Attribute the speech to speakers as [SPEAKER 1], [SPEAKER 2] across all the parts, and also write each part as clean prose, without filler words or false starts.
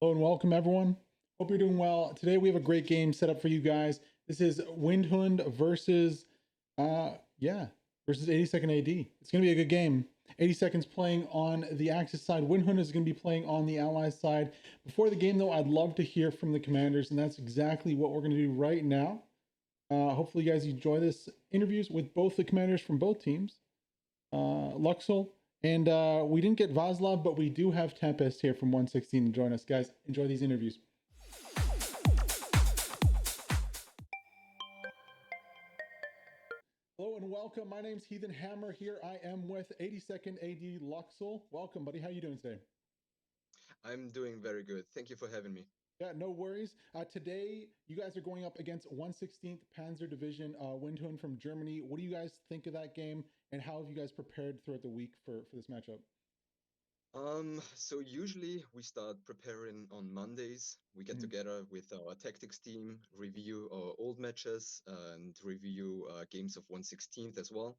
[SPEAKER 1] Hello and welcome everyone. Hope you're doing well. Today we have a great game set up for you guys. This is Windhund versus versus 82nd AD. It's gonna be a good game. 82nd's playing on the Axis side. Windhund is gonna be playing on the Allies side. Before the game though, I'd love to hear from the commanders, and that's exactly what we're gonna do right now. Hopefully you guys enjoy this interviews with both the commanders from both teams. Luxel. And we didn't get Vaslav, but we do have Tempest here from 116 to join us. Guys, enjoy these interviews. Hello and welcome. My name's HeathenHammer here. I am with 82nd AD Luxel. Welcome, buddy. How are you doing today?
[SPEAKER 2] I'm doing very good. Thank you for having me.
[SPEAKER 1] Yeah, no worries. Today, you guys are going up against 116th Panzer Division, Windhund from Germany. What do you guys think of that game, and how have you guys prepared throughout the week for this matchup?
[SPEAKER 2] So usually we start preparing on Mondays. We get together with our tactics team, review our old matches, and review games of 116th as well.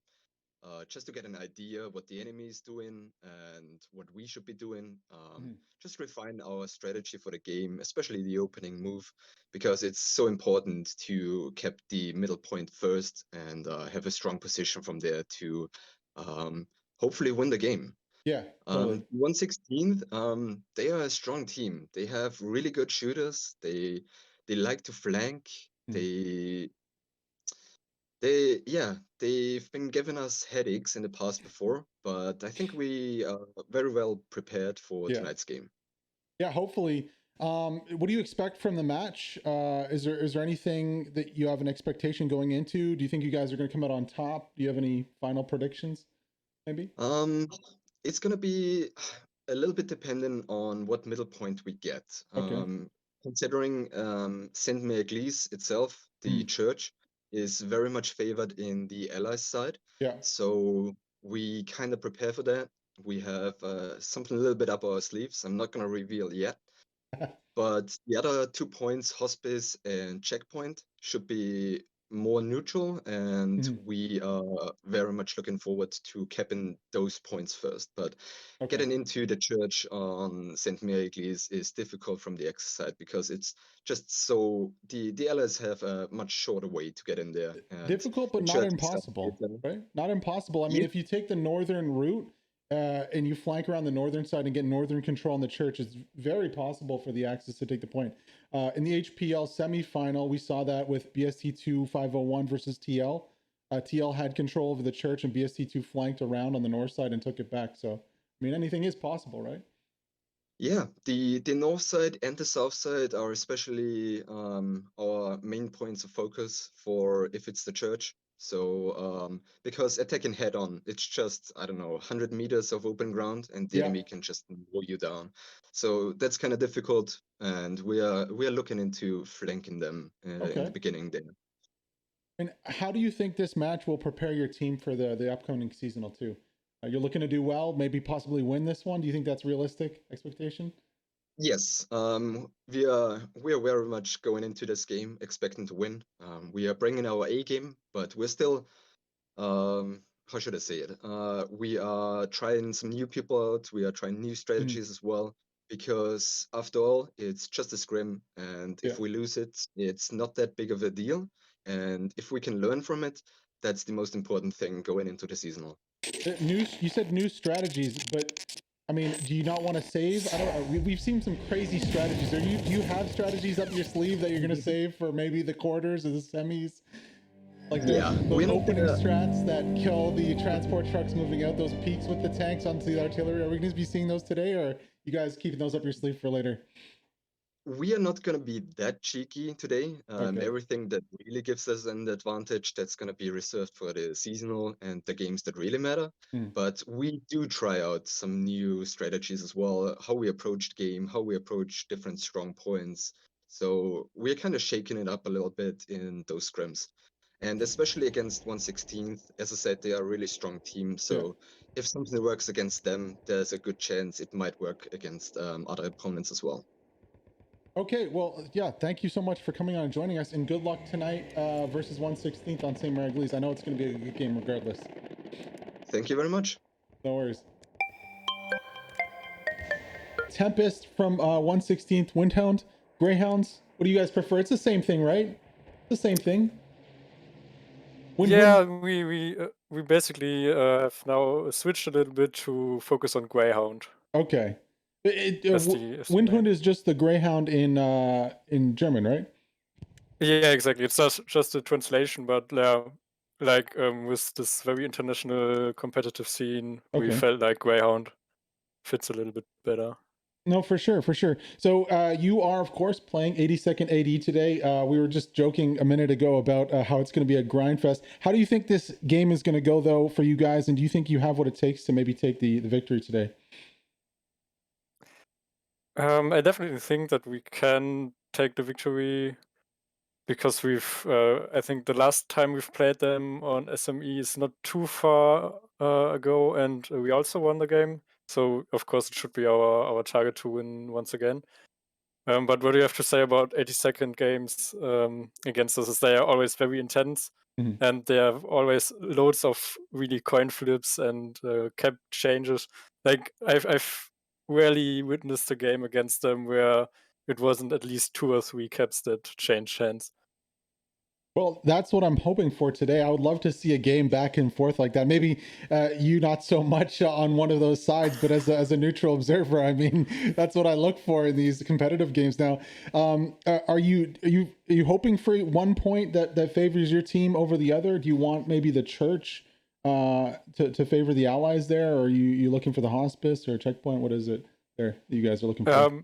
[SPEAKER 2] Just to get an idea what the enemy is doing and what we should be doing. Just refine our strategy for the game, especially the opening move, because it's so important to keep the middle point first and have a strong position from there to hopefully win the game.
[SPEAKER 1] Yeah, totally.
[SPEAKER 2] 116th, they are a strong team. They have really good shooters. They like to flank. They've been giving us headaches in the past before, but I think we are very well prepared for tonight's game.
[SPEAKER 1] Yeah, hopefully. What do you expect from the match? Is there anything that you have an expectation going into? Do you think you guys are going to come out on top? Do you have any final predictions? Maybe.
[SPEAKER 2] It's gonna be a little bit dependent on what middle point we get.
[SPEAKER 1] Okay.
[SPEAKER 2] Considering Sainte-Mère-Église itself, the church is very much favored in the Allies side.
[SPEAKER 1] Yeah.
[SPEAKER 2] So we kind of prepare for that. We have something a little bit up our sleeves. I'm not gonna reveal yet. But the other 2 points, hospice and checkpoint, should be more neutral, and we are very much looking forward to capping those points first. But getting into the church on Sainte-Mère-Église is difficult from the Axis side because it's just so the allies have a much shorter way to get in there.
[SPEAKER 1] Difficult, but not impossible, right? Not impossible. I mean, if you take the northern route and you flank around the northern side and get northern control on the church, it's very possible for the Axis to take the point. In the HPL semifinal, we saw that with BST2 501 versus TL. TL had control over the church, and BST2 flanked around on the north side and took it back. So, I mean, anything is possible, right?
[SPEAKER 2] Yeah, the north side and the south side are especially our main points of focus for if it's the church. So because attacking head on, it's just, I don't know, 100 meters of open ground and the enemy can just mow you down. So that's kind of difficult, and we are looking into flanking them in the beginning there.
[SPEAKER 1] And how do you think this match will prepare your team for the upcoming seasonal too? You're looking to do well, maybe possibly win this one. Do you think that's realistic expectation?
[SPEAKER 2] Yes, we are very much going into this game expecting to win. We are bringing our A game, but we're still, how should I say it? We are trying some new people out. We are trying new strategies as well, because after all, it's just a scrim, and if we lose it, it's not that big of a deal. And if we can learn from it, that's the most important thing going into the seasonal.
[SPEAKER 1] You said new strategies, but I mean, do you not want to save? I don't know. We've seen some crazy strategies. Do you have strategies up your sleeve that you're going to save for maybe the quarters or the semis? Like those opening strats that kill the transport trucks moving out, those peaks with the tanks onto the artillery. Are we going to be seeing those today, or you guys keeping those up your sleeve for later?
[SPEAKER 2] We are not going to be that cheeky today. Everything that really gives us an advantage, that's going to be reserved for the seasonal and the games that really matter. But we do try out some new strategies as well, how we approach the game, how we approach different strong points. So we're kind of shaking it up a little bit in those scrims. And especially against 116th, as I said, they are a really strong team. So if something works against them, there's a good chance it might work against other opponents as well.
[SPEAKER 1] Okay, well, yeah, thank you so much for coming on and joining us, and good luck tonight versus 116th on Sainte-Mère-Église. I know it's going to be a good game regardless.
[SPEAKER 2] Thank you very much.
[SPEAKER 1] No worries. Tempest from 1/16th Windhound, Greyhounds. What do you guys prefer? It's the same thing, right? The same thing.
[SPEAKER 3] Yeah, we basically have now switched a little bit to focus on Greyhound.
[SPEAKER 1] Okay.
[SPEAKER 3] Windhound
[SPEAKER 1] is just the Greyhound in German, right?
[SPEAKER 3] Yeah, exactly. It's just a translation, but like with this very international competitive scene, we felt like Greyhound fits a little bit better.
[SPEAKER 1] No, for sure, for sure. So you are, of course, playing 82nd AD today. We were just joking a minute ago about how it's going to be a grind fest. How do you think this game is going to go, though, for you guys? And do you think you have what it takes to maybe take the victory today?
[SPEAKER 3] I definitely think that we can take the victory because I think the last time we've played them on SME is not too far ago, and we also won the game. So, of course, it should be our target to win once again. But what do you have to say about 82nd games against us is they are always very intense, and they have always loads of really coin flips and cap changes. Like I've rarely witnessed a game against them where it wasn't at least 2 or 3 caps that changed hands.
[SPEAKER 1] Well, that's what I'm hoping for today. I would love to see a game back and forth like that. Maybe you not so much on one of those sides, but as a neutral observer, I mean, that's what I look for in these competitive games. Now, are you hoping for 1 point that favors your team over the other? Do you want maybe the church to favor the allies there, or are you looking for the hospice or checkpoint? What is it there that you guys are looking for?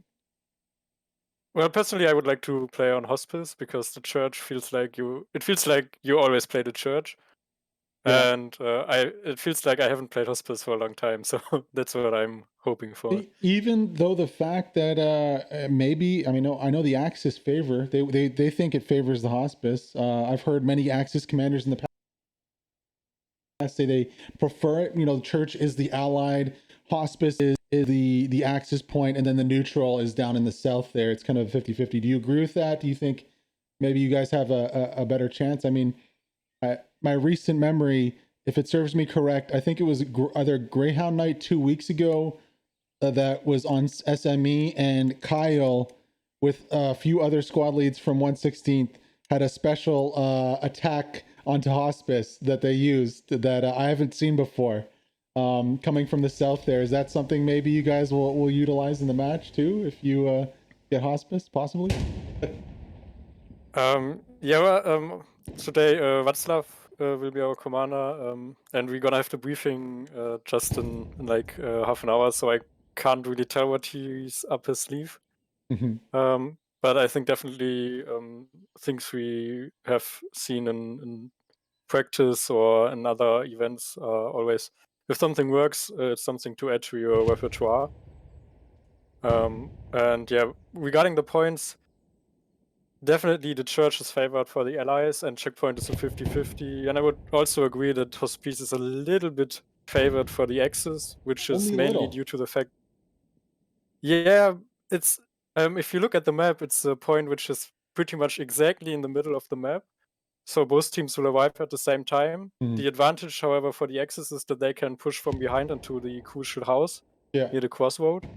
[SPEAKER 3] Well, personally, I would like to play on hospice because the church feels like it feels like you always play the church.
[SPEAKER 1] Yeah.
[SPEAKER 3] And it feels like I haven't played hospice for a long time, so that's what I'm hoping for.
[SPEAKER 1] Even though the fact that maybe I know the Axis favor they think it favors the hospice. I've heard many Axis commanders in the past say they prefer it. The church is the allied, hospice is the Axis point, and then the neutral is down in the south there. It's kind of 50-50. Do you agree with that? Do you think maybe you guys have a better chance? I mean, my recent memory, if it serves me correct, I think it was either Greyhound Night 2 weeks ago that was on SME, and Kyle with a few other squad leads from 1/16th had a special attack onto hospice that they used that I haven't seen before. Coming from the south there, is that something maybe you guys will utilize in the match too if you get hospice possibly?
[SPEAKER 3] Today Václav will be our commander, and we're gonna have the briefing just in like half an hour, so I can't really tell what he's up his sleeve. But I think definitely things we have seen in practice or in other events are always, if something works, it's something to add to your repertoire. And yeah, regarding the points, definitely the church is favored for the allies and checkpoint is a 50-50. And I would also agree that hospice is a little bit favored for the axis, which is mainly due to the fact. Yeah, it's if you look at the map, it's a point which is pretty much exactly in the middle of the map. So both teams will arrive at the same time. The advantage, however, for the axis is that they can push from behind into the crucial house near the crossroad,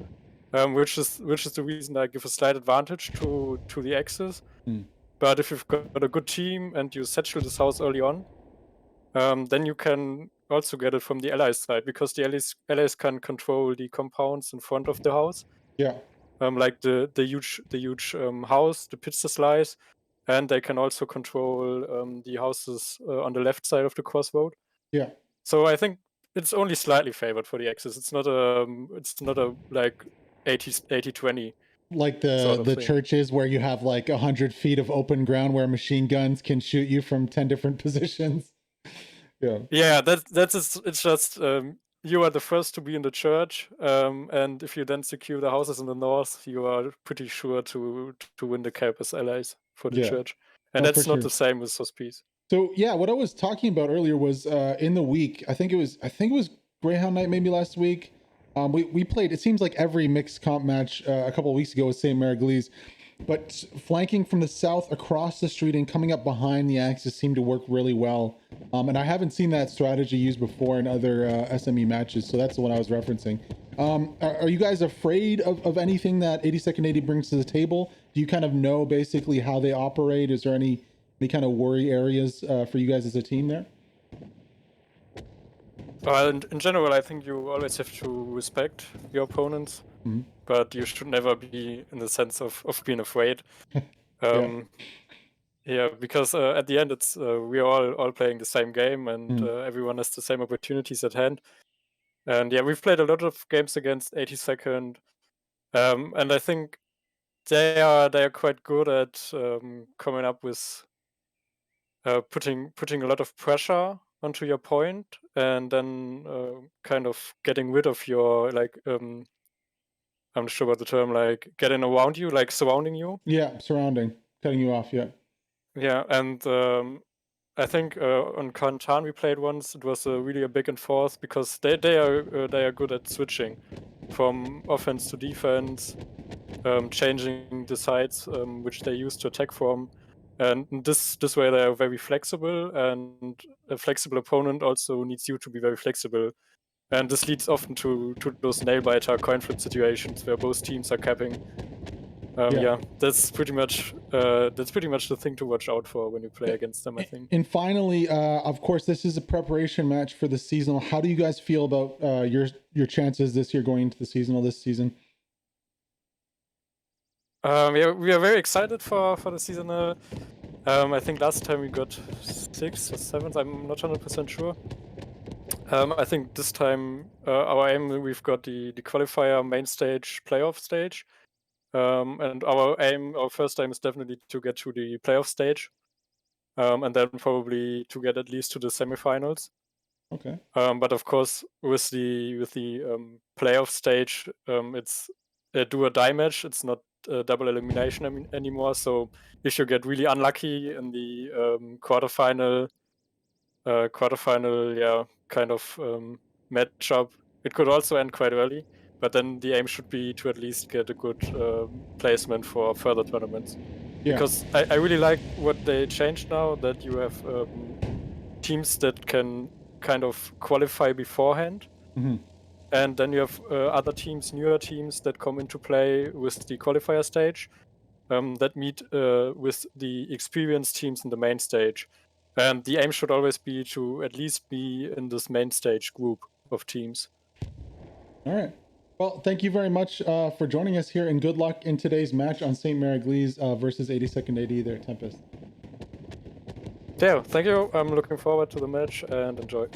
[SPEAKER 3] which is the reason I give a slight advantage to the axis. But if you've got a good team and you satchel this house early on, then you can also get it from the allies side because the allies can control the compounds in front of the house. Like the huge house, the pizza slice, and they can also control the houses on the left side of the crossroad. So I think it's only slightly favored for the axis. It's not a like 80-20.
[SPEAKER 1] Like the churches where you have like 100 feet of open ground where machine guns can shoot you from 10 different positions.
[SPEAKER 3] Yeah, it's just you are the first to be in the church, and if you then secure the houses in the north, you are pretty sure to win the cap as allies for the church, and that's not the same with hospice.
[SPEAKER 1] So yeah, what I was talking about earlier was in the week. I think it was Greyhound Night maybe last week. We played. It seems like every mixed comp match a couple of weeks ago with Sainte-Mère-Église. but flanking from the south across the street and coming up behind the Axis seemed to work really well. And I haven't seen that strategy used before in other SME matches, so that's the one I was referencing. Are you guys afraid of anything that 82nd AD brings to the table? Do you kind of know basically how they operate? Is there any kind of worry areas for you guys as a team there?
[SPEAKER 3] Well, in general, I think you always have to respect your opponents, but you should never be in the sense of being afraid. Yeah, because at the end, it's we are all playing the same game, and everyone has the same opportunities at hand. And yeah, we've played a lot of games against 82nd, and I think they are quite good at coming up with putting a lot of pressure onto your point, and then kind of getting rid of your I'm not sure about the term, like getting around you, like surrounding you.
[SPEAKER 1] Yeah, surrounding, cutting you off. Yeah.
[SPEAKER 3] Yeah, and I think on Kantan we played once. It was really a big enforce because they are good at switching from offense to defense, changing the sides which they use to attack from, and this way they are very flexible. And a flexible opponent also needs you to be very flexible, and this leads often to those nail biter coin flip situations where both teams are capping. Yeah, that's pretty much the thing to watch out for when you play against them, I think.
[SPEAKER 1] And finally, of course, this is a preparation match for the seasonal. How do you guys feel about your chances this year going into the seasonal this season?
[SPEAKER 3] Yeah, we are very excited for the seasonal. I think last time we got 6th or 7th. I'm not 100% sure. I think this time our aim, we've got the qualifier, main stage, playoff stage. And our first aim is definitely to get to the playoff stage, and then probably to get at least to the semifinals.
[SPEAKER 1] Okay.
[SPEAKER 3] But of course, with the playoff stage, it's a do or die match. It's not a double elimination anymore. So if you get really unlucky in the quarterfinal, kind of matchup, it could also end quite early. But then the aim should be to at least get a good placement for further tournaments. Yeah. Because I really like what they changed now, that you have teams that can kind of qualify beforehand. And then you have other teams, newer teams that come into play with the qualifier stage that meet with the experienced teams in the main stage. And the aim should always be to at least be in this main stage group of teams.
[SPEAKER 1] All right. Well, thank you very much for joining us here, and good luck in today's match on Sainte-Mère-Église versus 82nd AD there, Tempest.
[SPEAKER 3] Yeah, thank you. I'm looking forward to the match and enjoy.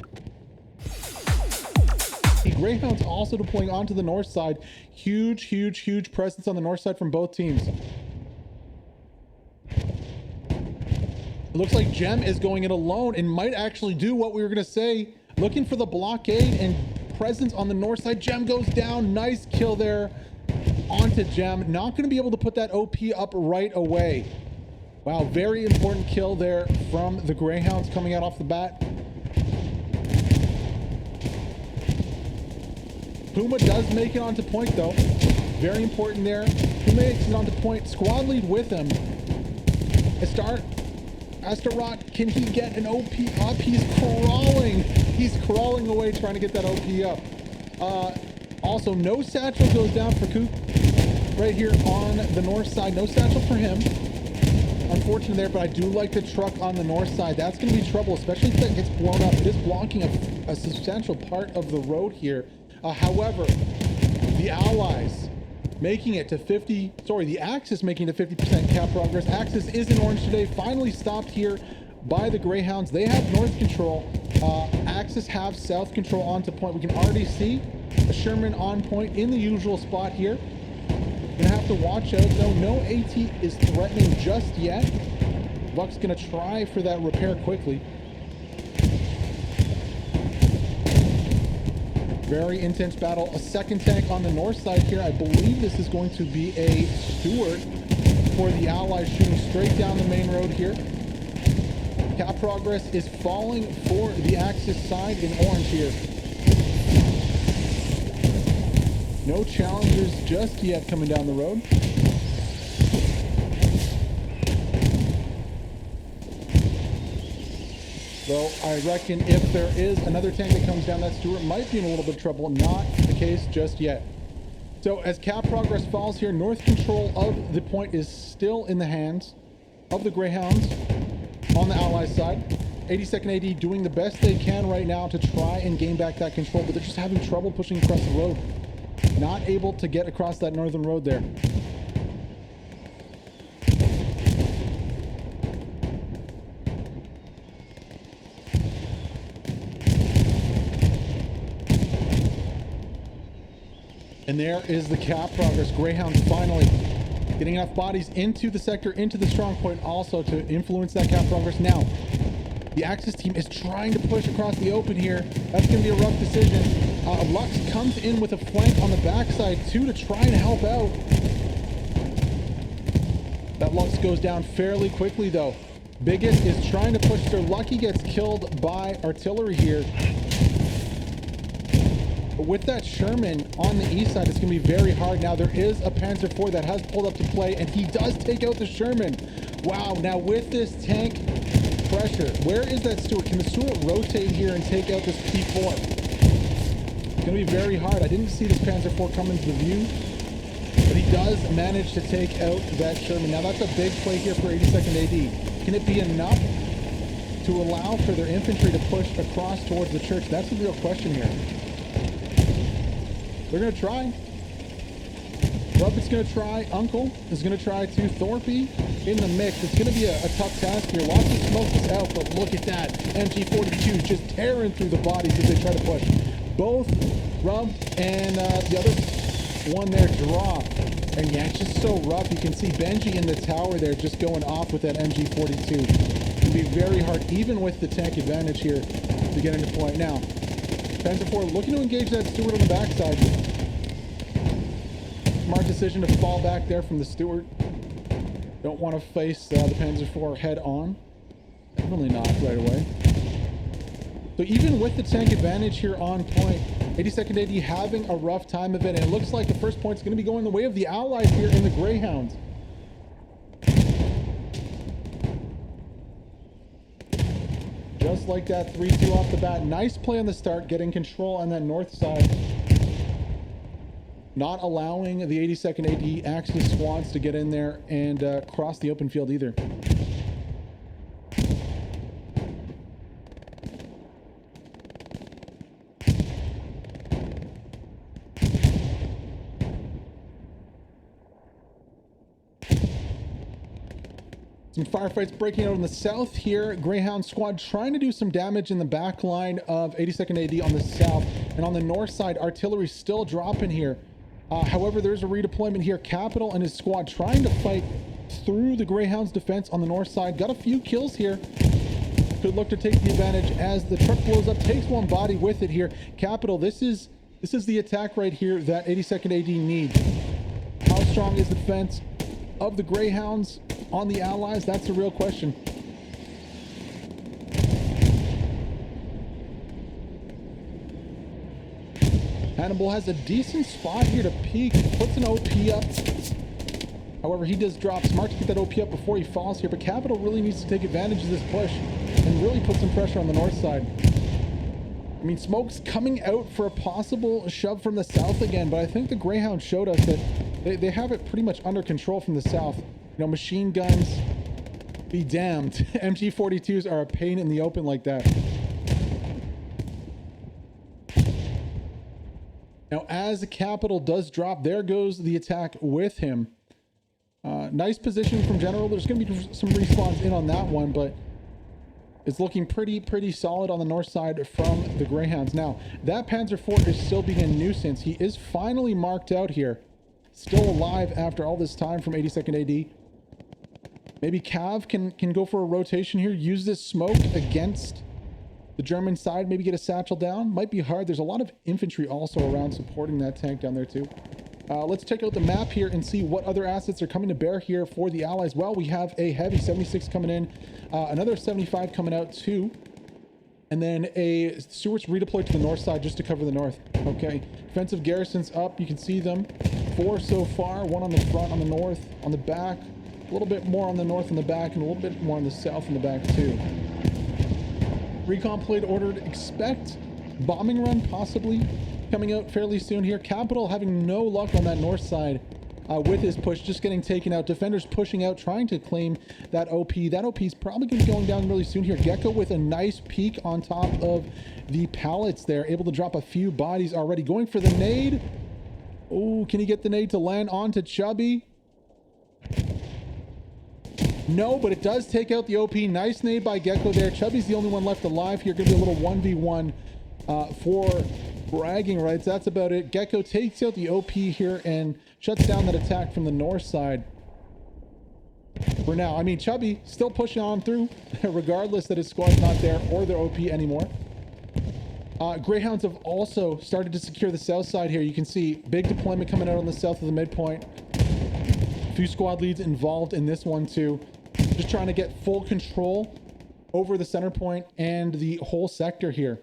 [SPEAKER 1] The Greyhounds also deploying onto the north side. Huge presence on the north side from both teams. It looks like Gem is going it alone and might actually do what we were going to say. Looking for the blockade and presence on the north side. Gem goes down. Nice kill there onto Gem. Not going to be able to put that OP up right away. Wow, very important kill there from the Greyhounds coming out off the bat. Puma does make it onto point though. Very important there. Puma makes it onto point. Squad lead with him. Astaroth, can he get an OP up? He's crawling. He's crawling away trying to get that OP up. Also, no satchel goes down for Coop right here on the north side. No satchel for him. Unfortunate there, but I do like the truck on the north side. That's going to be trouble, especially if that gets blown up. It is blocking a substantial part of the road here. However, the Allies making it to the Axis making it to 50% cap progress. Axis is in orange today, finally stopped here by the Greyhounds. They have north control. Axis have south control onto point. We can already see a Sherman on point in the usual spot here. Gonna have to watch out though. No AT is threatening just yet. Buck's gonna try for that repair quickly. Very intense battle. A second tank on the north side here. I believe this is going to be a Stewart for the Allies, shooting straight down the main road here. Cap progress is falling for the Axis side in orange here. No challengers just yet coming down the road. Though I reckon if there is another tank that comes down, that Stuart might be in a little bit of trouble. Not the case just yet. So as cap progress falls here, North control of the point is still in the hands of the Greyhounds on the Allies side. 82nd AD doing the best they can right now to try and gain back that control, but they're just having trouble pushing across the road. Not able to get across that northern road there. And there is the cap progress. Greyhounds finally getting enough bodies into the sector, into the strong point also to influence that cap progress. Now, the Axis team is trying to push across the open here. That's going to be a rough decision. Lux comes in with a flank on the backside too to try and help out. That Lux goes down fairly quickly though. Biggest is trying to push through. Lucky gets killed by artillery here. But with that Sherman on the east side, it's going to be very hard. Now there is a Panzer IV that has pulled up to play, and he does take out the Sherman. Wow, now with this tank pressure, where is that Stuart? Can the Stuart rotate here and take out this P4? It's going to be very hard. I didn't see this Panzer IV come into the view, but he does manage to take out that Sherman. Now that's a big play here for 82nd AD. Can it be enough to allow for their infantry to push across towards the church? That's the real question here. They're going to try. Ruppet's going to try. Uncle is going to try to. Thorpe in the mix. It's going to be a tough task here. Lots of smoke is out, but look at that. MG42 just tearing through the bodies as they try to push. Both Rub and the other one there drop. And yeah, it's just so rough. You can see Benji in the tower there just going off with that MG42. It's going to be very hard, even with the tank advantage here, to get into point. Now, Panzer IV looking to engage that Stuart on the backside. Smart decision to fall back there from the Stuart. Don't want to face the Panzer IV head on. Definitely not right away. So even with the tank advantage here on point, 82nd AD having a rough time of it, and it looks like the first point's going to be going the way of the Allies here in the Greyhounds. Just like that 3-2 off the bat. Nice play on the start, getting control on that north side. Not allowing the 82nd AD Axis squads to get in there and cross the open field either. Some firefights breaking out in the south here. Greyhound squad trying to do some damage in the back line of 82nd AD on the south. And on the north side, artillery still dropping here. However, there's a redeployment here. Capital and his squad trying to fight through the Greyhound's defense on the north side. Got a few kills here. Could look to take the advantage as the truck blows up. Takes one body with it here. Capital, this is the attack right here that 82nd AD needs. How strong is the defense of the Greyhounds on the Allies? That's the real question. Hannibal has a decent spot here to peek, puts an OP up. However, he does drop. Smart to get that OP up before he falls here, but Capital really needs to take advantage of this push and really put some pressure on the north side. I mean, smoke's coming out for a possible shove from the south again, but I think the Greyhound showed us that they have it pretty much under control from the south. You know, machine guns, be damned. MG42s are a pain in the open like that. Now, as the Capital does drop, there goes the attack with him. Nice position from General. There's going to be some respawns in on that one, but it's looking pretty solid on the north side from the Greyhounds. Now, that Panzer IV is still being a nuisance. He is finally marked out here. Still alive after all this time from 82nd AD. Maybe Cav can go for a rotation here. Use this smoke against the German side. Maybe get a satchel down. Might be hard. There's a lot of infantry also around supporting that tank down there too. Let's check out the map here and see what other assets are coming to bear here for the Allies. Well, we have a heavy 76 coming in. Another 75 coming out too. And then a Stuart's redeployed to the north side just to cover the north. Okay. Defensive garrisons up. You can see them. 4 so far. 1 on the front, on the north, on the back. A little bit more on the north and the back, and a little bit more on the south and the back too. Recon plate ordered. Expect bombing run possibly coming out fairly soon here. Capital having no luck on that north side with his push, just getting taken out. Defenders pushing out, trying to claim that OP. That OP is probably going to be going down really soon here. Gecko with a nice peek on top of the pallets there, able to drop a few bodies already. Going for the nade. Oh, can he get the nade to land onto Chubby? No, but it does take out the OP. Nice nade by Gecko there. Chubby's the only one left alive here. Going to be a little 1v1 for bragging rights. That's about it. Gecko takes out the OP here and shuts down that attack from the north side. For now, I mean, Chubby still pushing on through, regardless that his squad's not there or their OP anymore. Greyhounds have also started to secure the south side here. You can see big deployment coming out on the south of the midpoint. A few squad leads involved in this one too. Just trying to get full control over the center point and the whole sector here.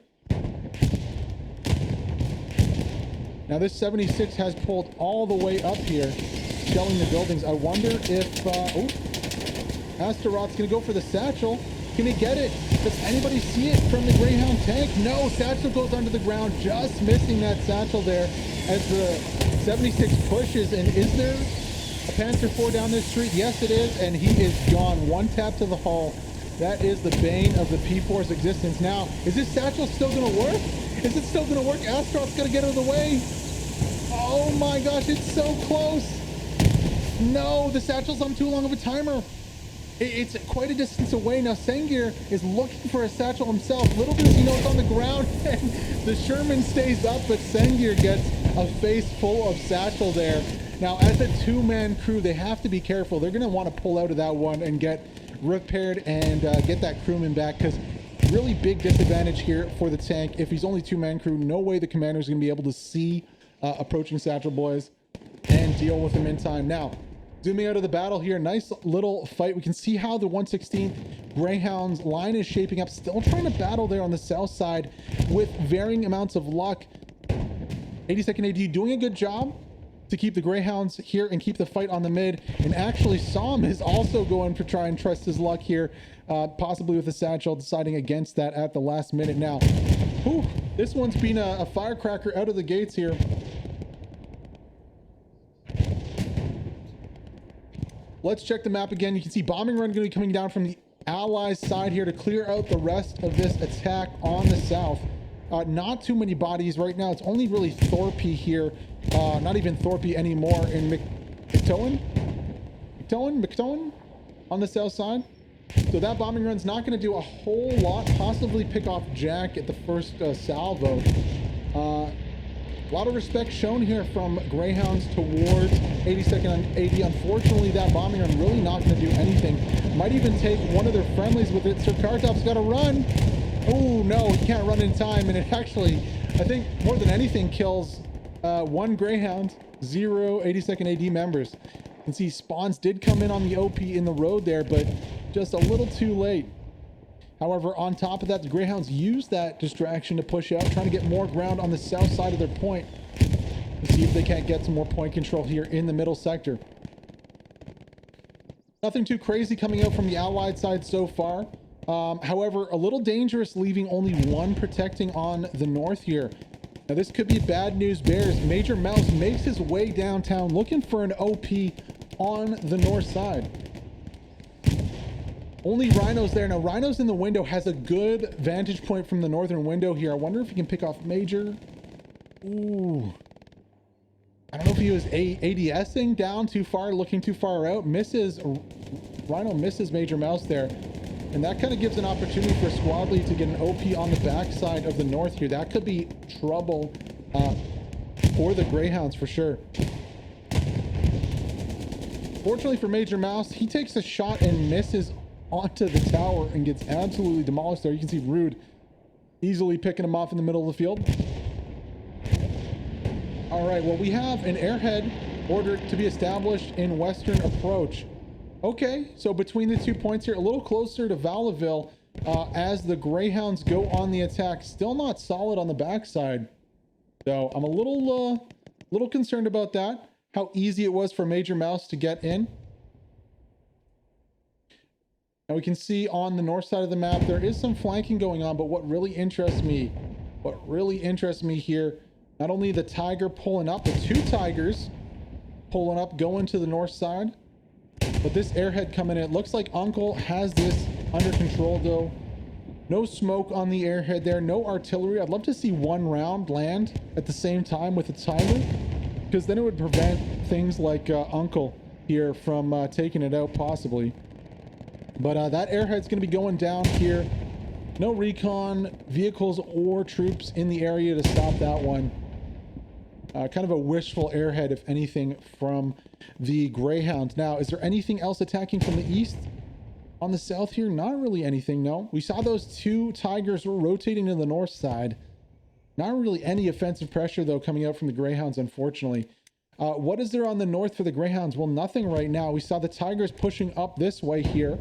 [SPEAKER 1] Now this 76 has pulled all the way up here, shelling the buildings. I wonder if, Astaroth's gonna go for the satchel. Can he get it? Does anybody see it from the Greyhound tank? No, satchel goes under the ground, just missing that satchel there as the 76 pushes. And is there a Panzer IV down this street? Yes, it is, and he is gone. One tap to the hull. That is the bane of the P4's existence. Now, is this satchel still gonna work? Is it still gonna work? Astaroth's gonna get out of the way. Oh my gosh, it's so close. No, the satchel's on too long of a timer. It's quite a distance away. Now Sengir is looking for a satchel himself. Little does he know it's on the ground, and the Sherman stays up, but Sengir gets a face full of satchel there. Now as a two-man crew, they have to be careful. They're gonna want to pull out of that one and get repaired and get that crewman back, because really big disadvantage here for the tank. If he's only two-man crew, no way the commander's gonna be able to see approaching satchel boys and deal with them in time. Now, zooming out of the battle here, nice little fight. We can see how the 116th Greyhounds line is shaping up, still trying to battle there on the south side with varying amounts of luck. 82nd AD doing a good job to keep the Greyhounds here and keep the fight on the mid. And actually, Som is also going to try and trust his luck here, possibly with the satchel, deciding against that at the last minute. Now, whew, this one's been a firecracker out of the gates here. Let's check the map again. You can see bombing run going to be coming down from the Allies side here to clear out the rest of this attack on the south. Not too many bodies right now. It's only really Thorpe here. Not even Thorpe anymore in McTowen on the south side. So that bombing run's not going to do a whole lot. Possibly pick off Jack at the first salvo. A lot of respect shown here from Greyhounds towards 82nd AD. Unfortunately, that bombing run really not going to do anything. Might even take one of their friendlies with it. Sir Kartov's got to run. Oh, no, he can't run in time. And it actually, I think, more than anything, kills one Greyhound, 0 82nd AD members. You can see spawns did come in on the OP in the road there, but just a little too late. However, on top of that, the Greyhounds use that distraction to push out, trying to get more ground on the south side of their point. Let's see if they can't get some more point control here in the middle sector. Nothing too crazy coming out from the Allied side so far. However, a little dangerous, leaving only one protecting on the north here. Now, this could be bad news bears. Major Mouse makes his way downtown looking for an OP on the north side. Only Rhino's there. Now, Rhino's in the window, has a good vantage point from the northern window here. I wonder if he can pick off Major. Ooh. I don't know if he was ADSing down too far, looking too far out. Rhino misses Major Mouse there. And that kind of gives an opportunity for a squad lead to get an OP on the backside of the north here. That could be trouble for the Greyhounds for sure. Fortunately for Major Mouse, he takes a shot and misses onto the tower and gets absolutely demolished there. You can see Rude easily picking him off in the middle of the field. All right, well, we have an airhead ordered to be established in western approach. Okay, so between the 2 points here, a little closer to Valaville as the Greyhounds go on the attack. Still not solid on the backside. So I'm a little concerned about that. How easy it was for Major Mouse to get in. And we can see on the north side of the map, there is some flanking going on, but what really interests me here, not only the Tiger pulling up, the 2 Tigers pulling up, going to the north side, but this airhead coming in. It looks like Uncle has this under control though. No smoke on the airhead there, no artillery. I'd love to see 1 round land at the same time with the Tiger, because then it would prevent things like Uncle here from taking it out possibly. But that airhead's going to be going down here. No recon vehicles or troops in the area to stop that one. Kind of a wishful airhead, if anything, from the Greyhound. Now, is there anything else attacking from the east on the south here? Not really anything, no. We saw those 2 Tigers were rotating to the north side. Not really any offensive pressure, though, coming out from the Greyhounds, unfortunately. What is there on the north for the Greyhounds? Well, nothing right now. We saw the Tigers pushing up this way here.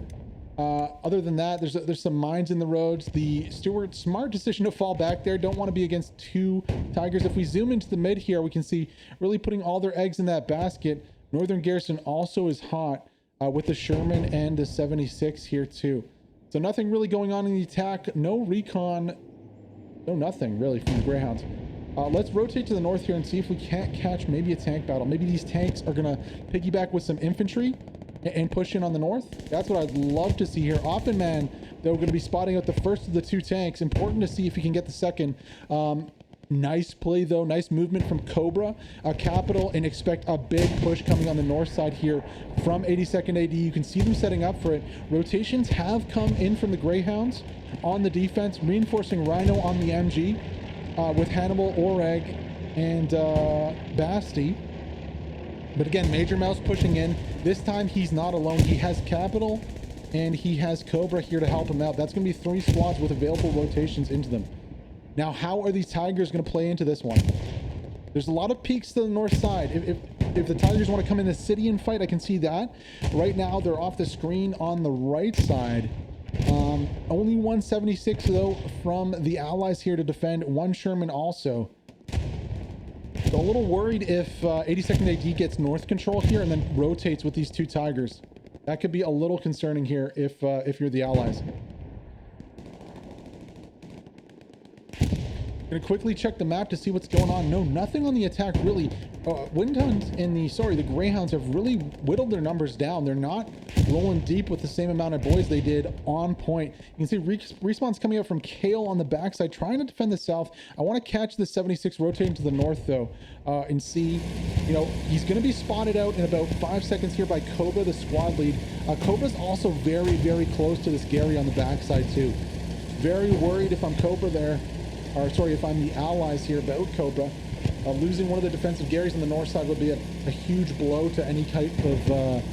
[SPEAKER 1] Other than that, there's some mines in the roads. The Stewart, smart decision to fall back there. Don't want to be against 2 Tigers. If we zoom into the mid here, we can see really putting all their eggs in that basket. Northern Garrison also is hot with the Sherman and the 76 here too. So nothing really going on in the attack. No recon. No nothing really from the Greyhounds. Let's rotate to the north here and see if we can't catch maybe a tank battle. Maybe these tanks are going to piggyback with some infantry and push in on the north. That's what I'd love to see here. Offenman, though, going to be spotting out the first of the 2 tanks. Important to see if he can get the second. Nice play, though. Nice movement from Cobra. Capital, and expect a big push coming on the north side here from 82nd AD. You can see them setting up for it. Rotations have come in from the Greyhounds on the defense, reinforcing Rhino on the MG with Hannibal, Oreg, and Basti. But again, Major Mouse pushing in. This time he's not alone. He has Capital and he has Cobra here to help him out. That's going to be 3 squads with available rotations into them. Now, how are these Tigers going to play into this one? There's a lot of peaks to the north side. If the Tigers want to come in the city and fight, I can see that. Right now, they're off the screen on the right side. Only 176, though, from the Allies here to defend. 1 Sherman also. So a little worried if 82nd AD gets north control here and then rotates with these 2 Tigers. That could be a little concerning here if you're the Allies. Gonna quickly check the map to see what's going on. No, nothing on the attack really. Windhunt and the Greyhounds have really whittled their numbers down. They're not rolling deep with the same amount of boys they did on point. You can see respawns coming out from Kale on the backside, trying to defend the south. I want to catch the 76 rotating to the north though, and see, you know, he's going to be spotted out in about 5 seconds here by Cobra, the squad lead. Cobra's also very, very close to this Gary on the backside too. Very worried if I'm Cobra there. Or sorry, if I'm the Allies here about Cobra. Losing one of the defensive Garys on the north side would be a huge blow to any type of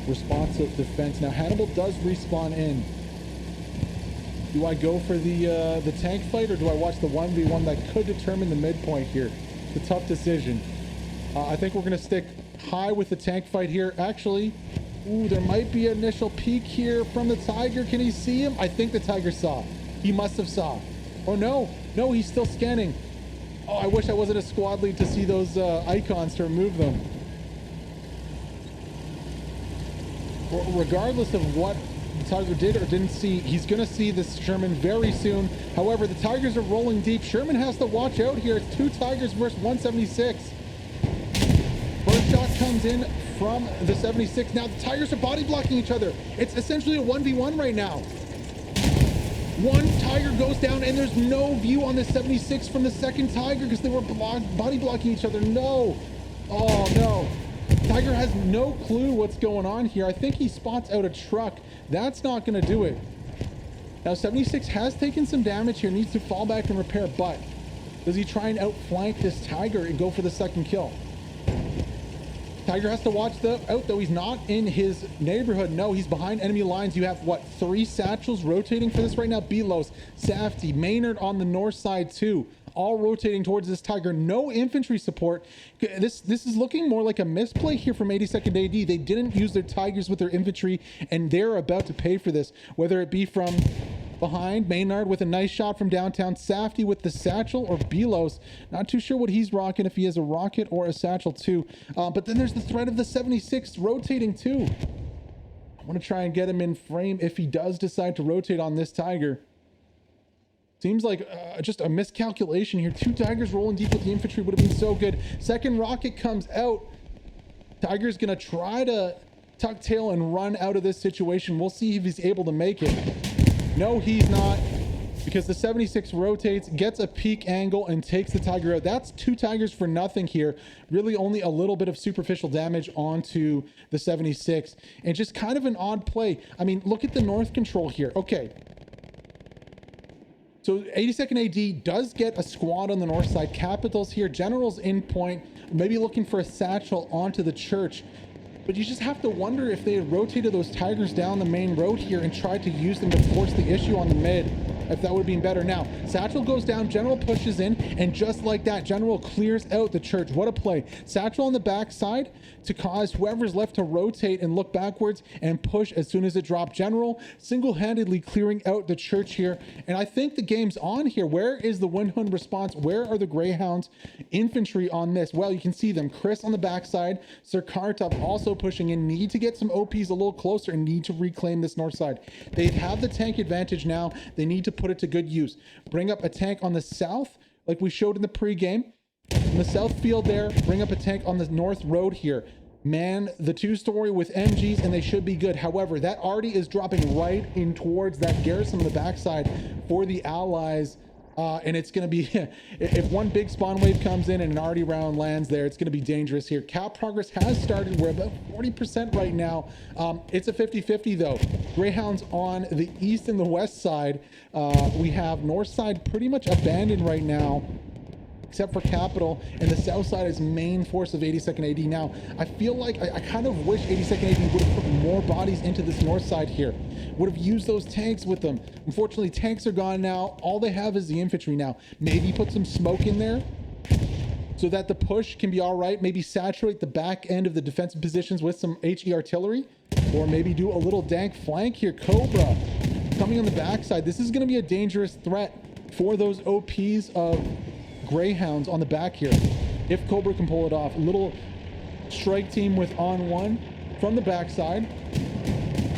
[SPEAKER 1] responsive defense. Now Hannibal does respawn in. Do I go for the tank fight, or do I watch the 1v1 that could determine the midpoint here? It's a tough decision. I think we're going to stick high with the tank fight here. Actually, ooh, there might be an initial peek here from the Tiger. Can he see him? I think the Tiger saw. He must have saw. Oh no, no, he's still scanning. Oh, I wish I wasn't a squad lead to see those icons to remove them. Regardless of what the Tiger did or didn't see, he's going to see this Sherman very soon. However, the Tigers are rolling deep. Sherman has to watch out here. It's 2 Tigers versus 176. First shot comes in from the 76. Now the Tigers are body blocking each other. It's essentially a 1v1 right now. One Tiger goes down, and there's no view on the 76 from the second Tiger because they were body blocking each other. No. Oh, no. Tiger has no clue what's going on here. I think he spots out a truck. That's not going to do it. Now, 76 has taken some damage here, needs to fall back and repair, but does he try and outflank this Tiger and go for the second kill? Tiger has to watch out though. He's not in his neighborhood. No, he's behind enemy lines. You have what, 3 satchels rotating for this right now? Belos, Safety, Maynard on the north side too, all rotating towards this Tiger. No infantry support. This is looking more like a misplay here from 82nd AD. They didn't use their Tigers with their infantry, and they're about to pay for this, whether it be from behind Maynard with a nice shot from downtown, Safety with the satchel, or Belos. Not too sure what he's rocking, if he has a rocket or a satchel too. But then there's the threat of the 76 rotating too. want to try and get him in frame if he does decide to rotate on this Tiger. Seems like just a miscalculation here. 2 Tigers rolling deep with the infantry would have been so good. Second rocket comes out. Tiger's going to try to tuck tail and run out of this situation. We'll see if he's able to make it. No, he's not, because the 76 rotates, gets a peak angle, and takes the Tiger out. That's 2 Tigers for nothing here. Really only a little bit of superficial damage onto the 76. And just kind of an odd play. I mean, look at the north control here. Okay. So 82nd AD does get a squad on the north side. Capitals here. Generals in point. Maybe looking for a satchel onto the church. But you just have to wonder if they had rotated those Tigers down the main road here and tried to use them to force the issue on the mid, if that would have been better. Now, Satchel goes down, General pushes in, and just like that, General clears out the church. What a play. Satchel on the backside to cause whoever's left to rotate and look backwards and push as soon as it dropped. General single-handedly clearing out the church here. And I think the game's on here. Where is the Windhund response? Where are the Greyhounds infantry on this? Well, you can see them. Chris on the backside, Sir Kartov also pushing in. Need to get some OPs a little closer and need to reclaim this north side. They have the tank advantage now. They need to put it to good use. Bring up a tank on the south, like we showed in the pregame. In the south field there, bring up a tank on the north road here. Man, the 2-story with MGs, and they should be good. However, that already is dropping right in towards that garrison on the backside for the allies. And it's going to be, if one big spawn wave comes in and an arty round lands there, it's going to be dangerous here. Cap progress has started. We're about 40% right now. It's a 50-50 though. Greyhounds on the east and the west side. We have north side pretty much abandoned right now, except for Capital, and the south side is main force of 82nd AD. Now, I feel like I kind of wish 82nd AD would have put more bodies into this north side here. Would have used those tanks with them. Unfortunately, tanks are gone now. All they have is the infantry now. Maybe put some smoke in there so that the push can be all right. Maybe saturate the back end of the defensive positions with some HE artillery, or maybe do a little dank flank here. Cobra coming on the backside. This is going to be a dangerous threat for those OPs of Greyhounds on the back here. If Cobra can pull it off. A little strike team with on one from the backside.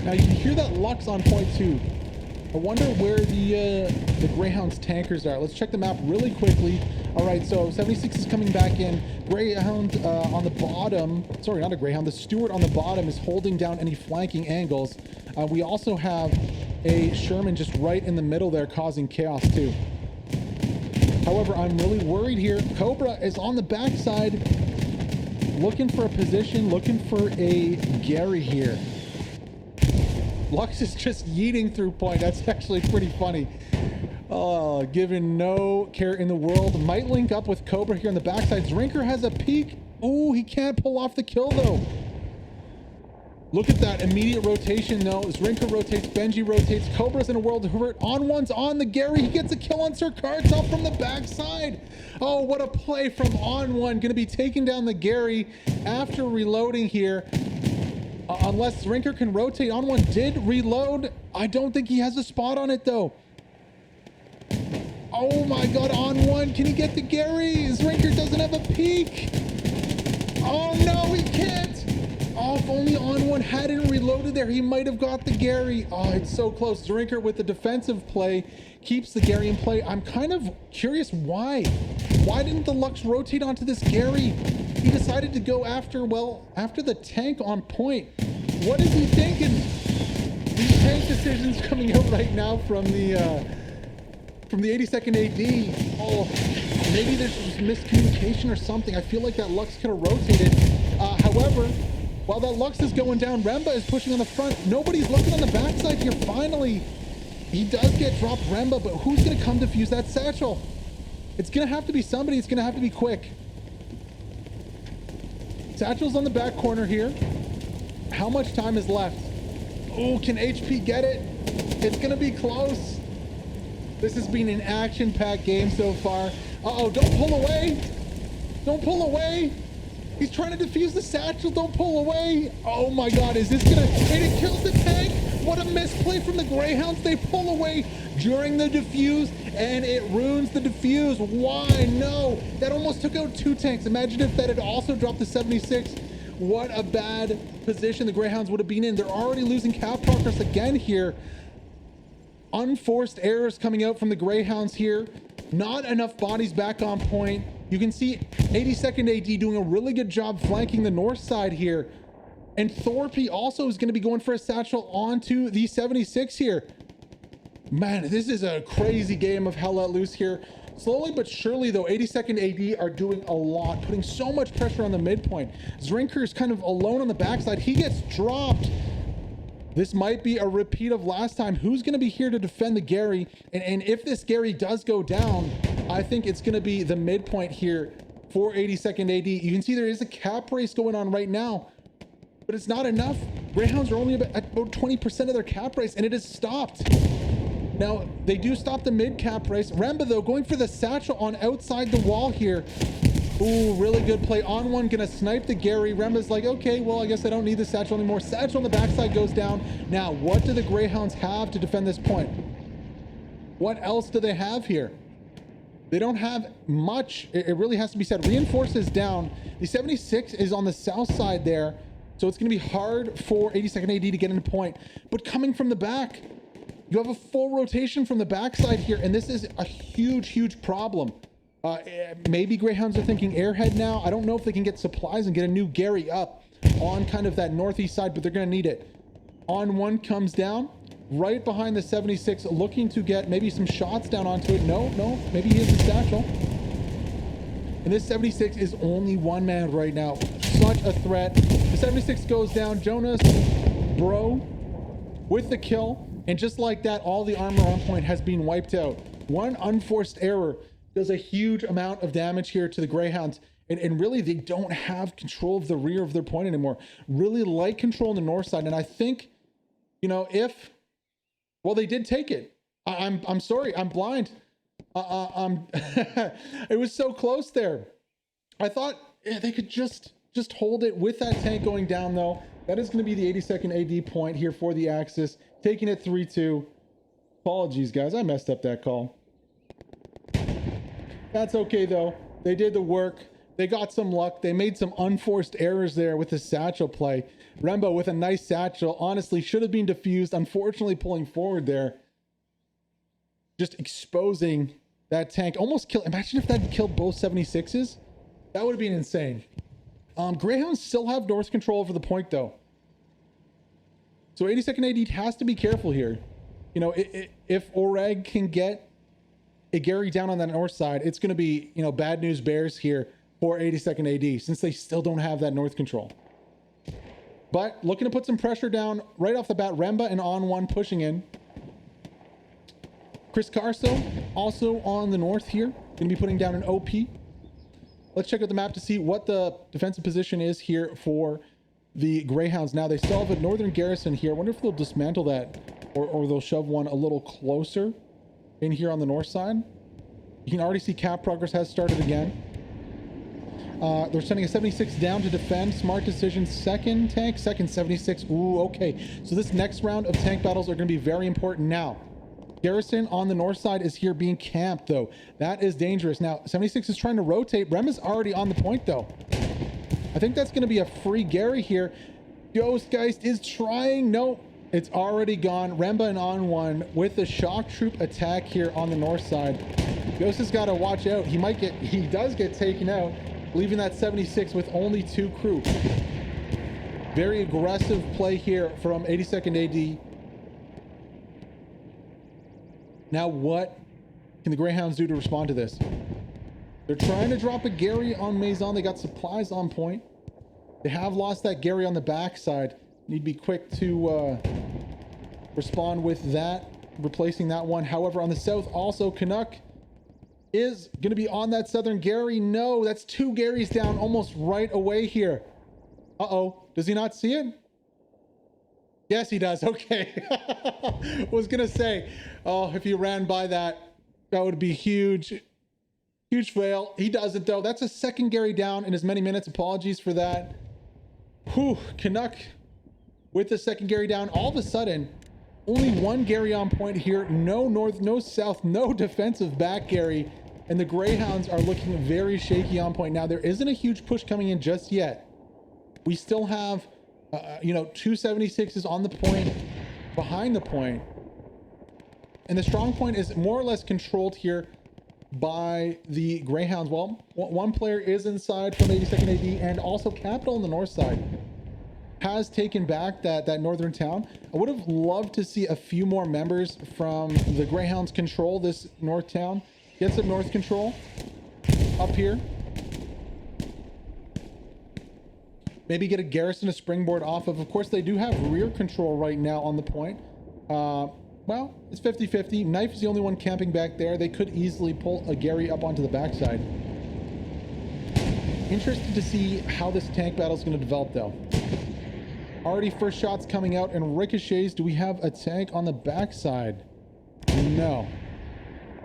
[SPEAKER 1] Now you can hear that Lux on point too. I wonder where the Greyhounds tankers are. Let's check the map really quickly. All right, so 76 is coming back in. Greyhound on the bottom. Sorry, not a Greyhound. The Stewart on the bottom is holding down any flanking angles. We also have a Sherman just right in the middle there causing chaos too. However, I'm really worried here. Cobra is on the backside looking for a position, looking for a Gary here. Lux is just yeeting through point. That's actually pretty funny. Oh, given no care in the world. Might link up with Cobra here on the backside. Zrinker has a peek. Oh, he can't pull off the kill though. Look at that immediate rotation though. Zrinker rotates, Benji rotates, Cobra's in a world of hurt. On one's on the Gary. He gets a kill on Sir Kartov from the backside. Oh, what a play from on one. Gonna be taking down the Gary after reloading here. Unless Zrinker can rotate. On one did reload. I don't think he has a spot on it though. Oh my god, on one. Can he get the Gary? Zrinker doesn't have a peek. Oh no, he can't. Oh, if only on one hadn't reloaded there, he might have got the Gary. Oh, it's so close. Zrinker with the defensive play keeps the Gary in play. I'm kind of curious why. Why didn't the Lux rotate onto this Gary? He decided to go after, well, after the tank on point. What is he thinking? These tank decisions coming out right now from the 82nd AD. Oh, maybe there's miscommunication or something. I feel like that Lux could have rotated. However, while that Lux is going down, Remba is pushing on the front. Nobody's looking on the backside here. Finally, he does get dropped, Remba, but who's going to come defuse that satchel? It's going to have to be somebody. It's going to have to be quick. Satchel's on the back corner here. How much time is left? Oh, can HP get it? It's going to be close. This has been an action-packed game so far. Uh-oh, don't pull away. Don't pull away. He's trying to defuse the satchel. Don't pull away. Oh my god, is this gonna... And it kills the tank. What a misplay from the Greyhounds. They pull away during the defuse, and it ruins the defuse. Why? No. That almost took out 2 tanks. Imagine if that had also dropped the 76. What a bad position the Greyhounds would have been in. They're already losing cap progress again here. Unforced errors coming out from the Greyhounds here. Not enough bodies back on point. You can see 82nd AD doing a really good job flanking the north side here. And Thorpe also is going to be going for a satchel onto the 76 here. Man, this is a crazy game of hell let loose here. Slowly but surely, though, 82nd AD are doing a lot, putting so much pressure on the midpoint. Zrinker is kind of alone on the backside. He gets dropped. This might be a repeat of last time. Who's going to be here to defend the Gary? And if this Gary does go down, I think it's going to be the midpoint here for 82nd AD. You can see there is a cap race going on right now, but it's not enough. Greyhounds are only at about 20% of their cap race, and it has stopped. Now, they do stop the mid cap race. Remba, though, going for the satchel on outside the wall here. Ooh, really good play. On one, gonna snipe the Gary. Remba's like, okay, well, I guess I don't need the satchel anymore. Satchel on the backside goes down. Now, what do the Greyhounds have to defend this point? What else do they have here? They don't have much. It really has to be said. Reinforces down. The 76 is on the south side there, so it's gonna be hard for 82nd AD to get into point. But coming from the back, you have a full rotation from the backside here, and this is a huge, huge problem. Maybe Greyhounds are thinking airhead now. I don't know if they can get supplies and get a new Gary up on kind of that northeast side, but they're going to need it. On one comes down, right behind the 76, looking to get maybe some shots down onto it. No, maybe he has a satchel. And this 76 is only one man right now. Such a threat. The 76 goes down. Jonas, bro, with the kill. And just like that, all the armor on point has been wiped out. One unforced error does a huge amount of damage here to the Greyhounds. And really, they don't have control of the rear of their point anymore. Really light control on the north side. And I think, you know, well, they did take it. I'm sorry, I'm blind. It was so close there. I thought they could just hold it with that tank going down, though. That is going to be the 82nd AD point here for the Axis. Taking it 3-2. Apologies, guys. I messed up that call. That's okay, though. They did the work. They got some luck. They made some unforced errors there with the satchel play. Rembo with a nice satchel. Honestly, should have been defused. Unfortunately, pulling forward there. Just exposing that tank. Almost kill. Imagine if that had killed both 76s. That would have been insane. Greyhounds still have north control over the point, though. So 82nd AD has to be careful here. You know, if Oreg can get a Gary down on that north side, it's going to be, you know, bad news bears here for 82nd AD, since they still don't have that north control. But looking to put some pressure down right off the bat. Remba and On One pushing in. Chris Carso also on the north here. Going to be putting down an OP. Let's check out the map to see what the defensive position is here for the Greyhounds. Now, they still have a northern garrison here. I wonder if they'll dismantle that, or they'll shove one a little closer in here on the north side. You can already see cap progress has started again. They're sending a 76 down to defend. Smart decision. Second tank, second 76. Ooh, okay. So this next round of tank battles are going to be very important now. Garrison on the north side is here being camped, though. That is dangerous. Now, 76 is trying to rotate. Rem is already on the point, though. I think that's going to be a free Gary here. Ghostgeist is trying. No, it's already gone. Remba and On One with the shock troop attack here on the north side. Ghost has got to watch out. He does get taken out, leaving that 76 with only 2 crew. Very aggressive play here from 82nd AD. Now, what can the Greyhounds do to respond to this? They're trying to drop a Gary on Maison. They got supplies on point. They have lost that Gary on the backside. Need to be quick to respond with that, replacing that one. However, on the south, also Canuck is going to be on that southern Gary. No, that's 2 Garys down almost right away here. Uh-oh. Does he not see it? Yes, he does. Okay. Was going to say, oh, if he ran by that, that would be huge. Huge fail. He doesn't, though. That's a second Gary down in as many minutes. Apologies for that. Whew. Canuck with the second Gary down. All of a sudden, only 1 Gary on point here. No north, no south, no defensive back Gary. And the Greyhounds are looking very shaky on point. Now, there isn't a huge push coming in just yet. We still have, 276s on the point, behind the point. And the strong point is more or less controlled here by the Greyhounds. Well, one player is inside from 82nd AD, and also Capital on the north side has taken back that northern town. I would have loved to see a few more members from the Greyhounds control this north town. Get some north control up here. Maybe get a garrison, a springboard off of. Of course, they do have rear control right now on the point. Well, it's 50-50. Knife is the only one camping back there. They could easily pull a Gary up onto the backside. Interested to see how this tank battle is going to develop, though. Already first shots coming out and ricochets. Do we have a tank on the backside? No.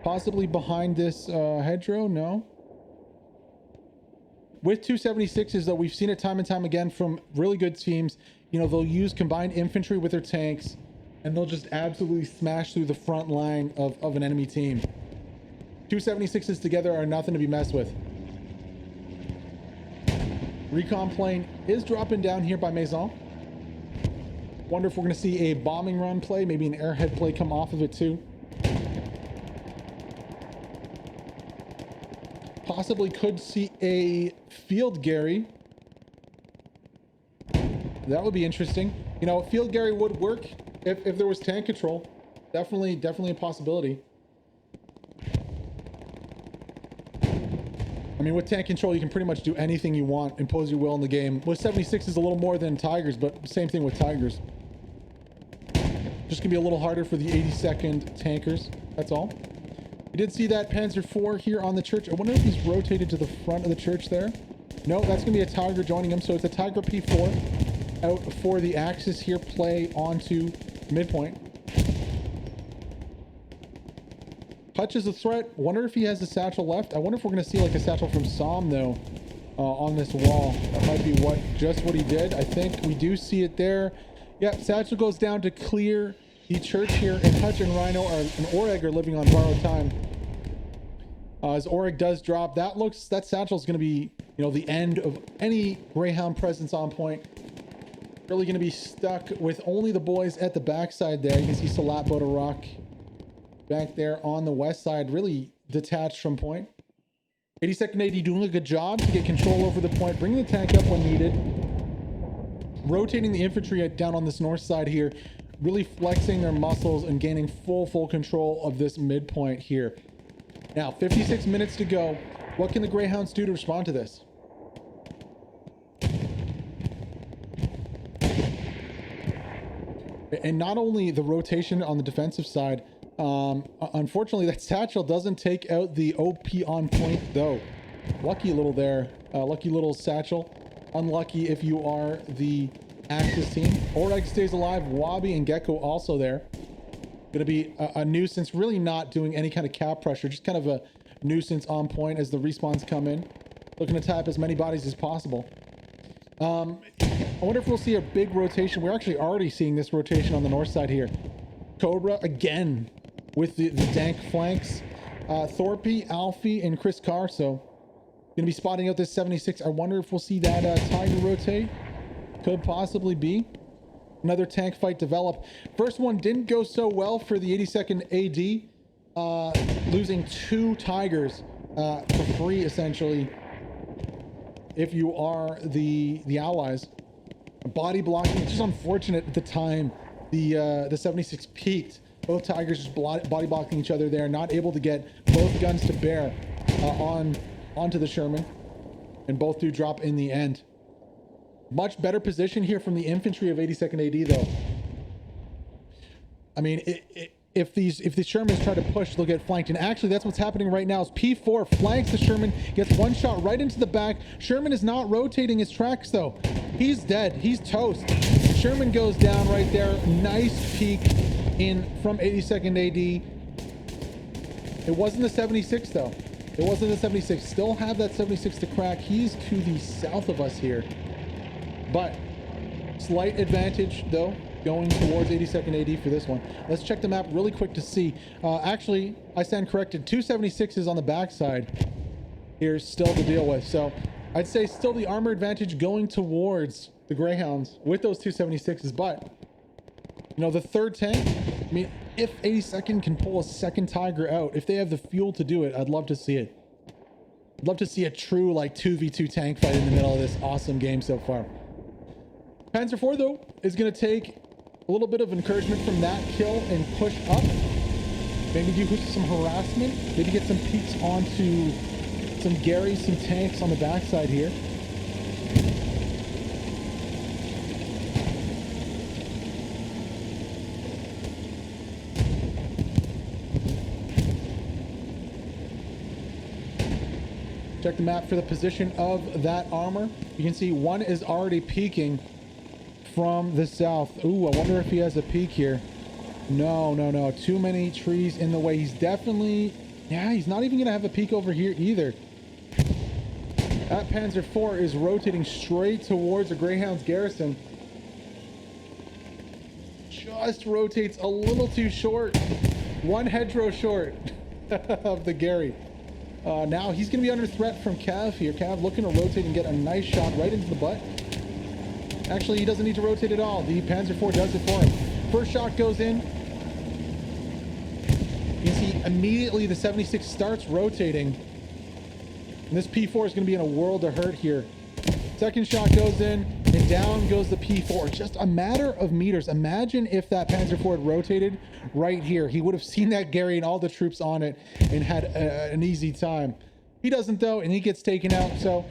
[SPEAKER 1] Possibly behind this hedgerow? No. With 276s, though, we've seen it time and time again from really good teams. You know, they'll use combined infantry with their tanks, and they'll just absolutely smash through the front line of an enemy team. 276s together are nothing to be messed with. Recon plane is dropping down here by Maison. Wonder if we're going to see a bombing run play, maybe an airhead play come off of it too. Possibly could see a field Gary. That would be interesting. You know, field Gary would work if there was tank control. Definitely a possibility. I mean, with tank control, you can pretty much do anything you want, impose your will in the game. With 76 is a little more than Tigers, but same thing with Tigers. Just gonna be a little harder for the 82nd tankers, that's all. We did see that Panzer IV here on the church. I wonder if he's rotated to the front of the church there. No, that's gonna be a Tiger joining him, so it's a Tiger P4 out for the Axis here, play onto midpoint. Hutch is a threat. Wonder if he has a satchel left. I wonder if we're going to see like a satchel from Som though on this wall. That might be just what he did. I think we do see it there. Yeah, satchel goes down to clear the church here, and Hutch and Rhino and Oreg are living on borrowed time. As Oreg does drop, that satchel is going to be, you know, the end of any Greyhound presence on point. Really going to be stuck with only the boys at the backside there. You can see Salat Rock back there on the west side, really detached from point. 82nd AD doing a good job to get control over the point, bringing the tank up when needed, rotating the infantry down on this north side here, really flexing their muscles and gaining full control of this midpoint here. Now 56 minutes to go. What can the Greyhounds do to respond to this? And not only the rotation on the defensive side, unfortunately that satchel doesn't take out the OP on point though. Lucky little there, lucky little satchel. Unlucky if you are the Axis team. Oreg stays alive, Wabi and Gecko also there. Gonna be a nuisance, really not doing any kind of cap pressure, just kind of a nuisance on point as the respawns come in. Looking to tap as many bodies as possible. I wonder if we'll see a big rotation. We're actually already seeing this rotation on the north side here. Cobra again with the dank flanks. Thorpe, Alfie, and Chris Carr. So gonna be spotting out this 76. I wonder if we'll see that Tiger rotate. Could possibly be. Another tank fight develop. First one didn't go so well for the 82nd AD. Losing 2 Tigers for free, essentially, if you are the allies. Body blocking, it's just unfortunate at the time the 76 peaked. Both Tigers just body blocking each other there, not able to get both guns to bear onto the Sherman, and both do drop in the end. Much better position here from the infantry of 82nd AD though. I mean, if the Shermans try to push, they'll get flanked. And actually that's what's happening right now is P4 flanks the Sherman, gets one shot right into the back. Sherman is not rotating his tracks though. He's dead, he's toast. Sherman goes down right there. Nice peek in from 82nd AD. It wasn't the 76 though. It wasn't the 76. Still have that 76 to crack. He's to the south of us here. But slight advantage though going towards 82nd AD for this one. Let's check the map really quick to see. Actually, I stand corrected. 276 is on the backside here still to deal with. So I'd say still the armor advantage going towards the Greyhounds with those 276s, but you know, the third tank, I mean, if 82nd can pull a second Tiger out, if they have the fuel to do it, I'd love to see it. I'd love to see a true like 2v2 tank fight in the middle of this awesome game so far. Panzer IV though is going to take a little bit of encouragement from that kill and push up. Maybe do some harassment, maybe get some peeks onto some Gary, some tanks on the backside here. Check the map for the position of that armor. You can see one is already peeking from the south. Ooh, I wonder if he has a peek here. No, no, no. Too many trees in the way. He's definitely... Yeah, he's not even going to have a peek over here either. That Panzer IV is rotating straight towards the Greyhound's garrison. Just rotates a little too short. One hedgerow short of the Gary. Now he's going to be under threat from Cav here. Cav looking to rotate and get a nice shot right into the butt. Actually, he doesn't need to rotate at all. The Panzer IV does it for him. First shot goes in. You see immediately the 76 starts rotating. And this P4 is going to be in a world of hurt here. Second shot goes in, and down goes the P4. Just a matter of meters. Imagine if that Panzer IV had rotated right here. He would have seen that Gary and all the troops on it and had an easy time. He doesn't though, and he gets taken out. So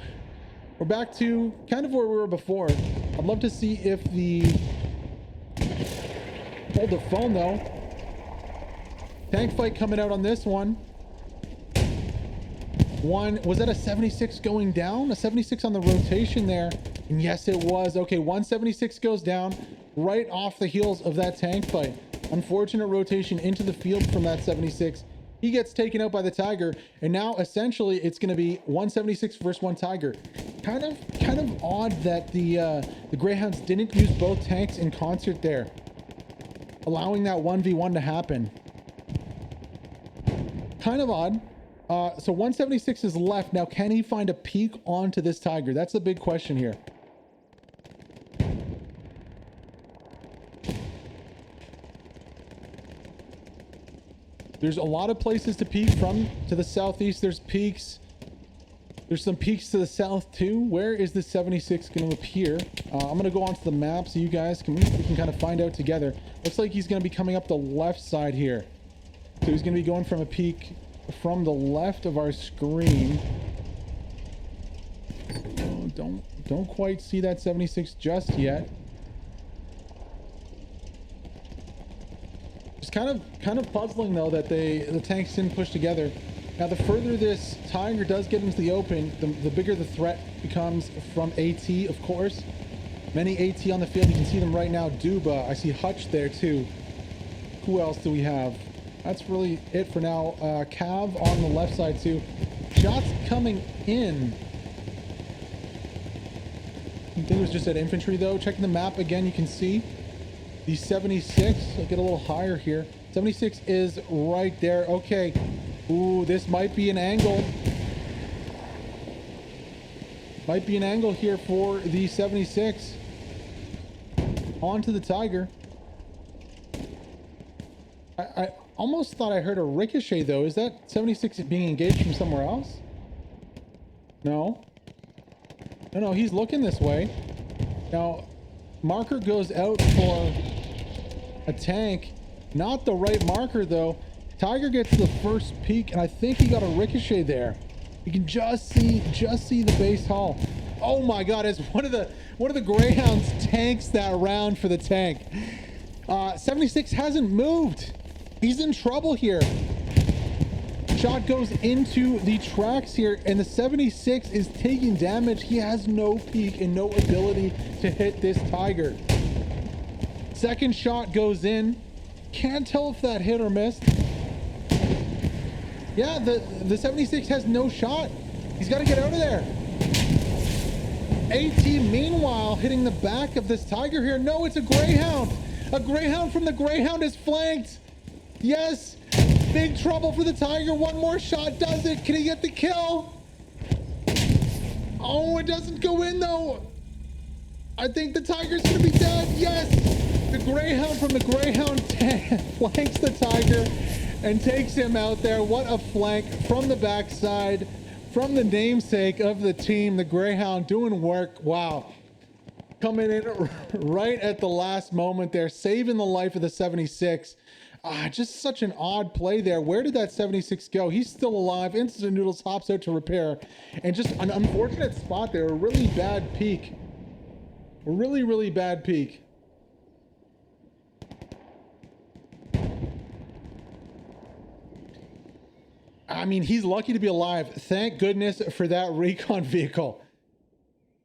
[SPEAKER 1] we're back to kind of where we were before. I'd love to see if the... Hold the phone though. Tank fight coming out on this one. Was that a 76 going down? A 76 on the rotation there. And yes, it was. Okay, 176 goes down right off the heels of that tank fight. Unfortunate rotation into the field from that 76. He gets taken out by the Tiger. And now essentially it's going to be 176 versus one Tiger. Kind of odd that the Greyhounds didn't use both tanks in concert there, allowing that 1v1 to happen. Kind of odd. So 176 is left. Now, can he find a peek onto this Tiger? That's a big question here. There's a lot of places to peek from. To the southeast, there's peaks. There's some peaks to the south too. Where is the 76 going to appear? I'm going to go onto the map so you guys we can kind of find out together. Looks like he's going to be coming up the left side here. So he's going to be going from a peak from the left of our screen. Oh, don't quite see that 76 just yet. It's kind of puzzling though that the tanks didn't push together. Now the further this Tiger does get into the open, the bigger the threat becomes from AT, of course. Many AT on the field. You can see them right now. Duba, I see Hutch there too. Who else do we have? That's really it for now. Cav on the left side too. Shots coming in. I think it was just that infantry though. Checking the map again, you can see the 76. I'll get a little higher here. 76 is right there. Okay. Ooh, this might be an angle. Might be an angle here for the 76. Onto the Tiger. I almost thought I heard a ricochet though. Is that 76 being engaged from somewhere else? No. No, he's looking this way. Now, marker goes out for a tank. Not the right marker though. Tiger gets the first peek, and I think he got a ricochet there. You can just see the base hull. Oh my God! As one of the Greyhounds tanks that round for the tank. 76 hasn't moved. He's in trouble here. Shot goes into the tracks here, and the 76 is taking damage. He has no peek and no ability to hit this Tiger. Second shot goes in. Can't tell if that hit or missed. Yeah, the 76 has no shot. He's got to get out of there. AT, meanwhile, hitting the back of this Tiger here. No, it's a Greyhound. A Greyhound from the Greyhound is flanked. Yes, big trouble for the Tiger. One more shot does it. Can he get the kill? Oh, it doesn't go in though. I think the Tiger's gonna be dead. Yes, the Greyhound from the Greyhound flanks the Tiger and takes him out there. What a flank from the backside, from the namesake of the team, the Greyhound doing work. Wow. Coming in right at the last moment there, saving the life of the 76. Just such an odd play there. Where did that 76 go? He's still alive. Instant Noodles hops out to repair. And just an unfortunate spot there. A really bad peek. Really, really bad peek. I mean, he's lucky to be alive. Thank goodness for that recon vehicle.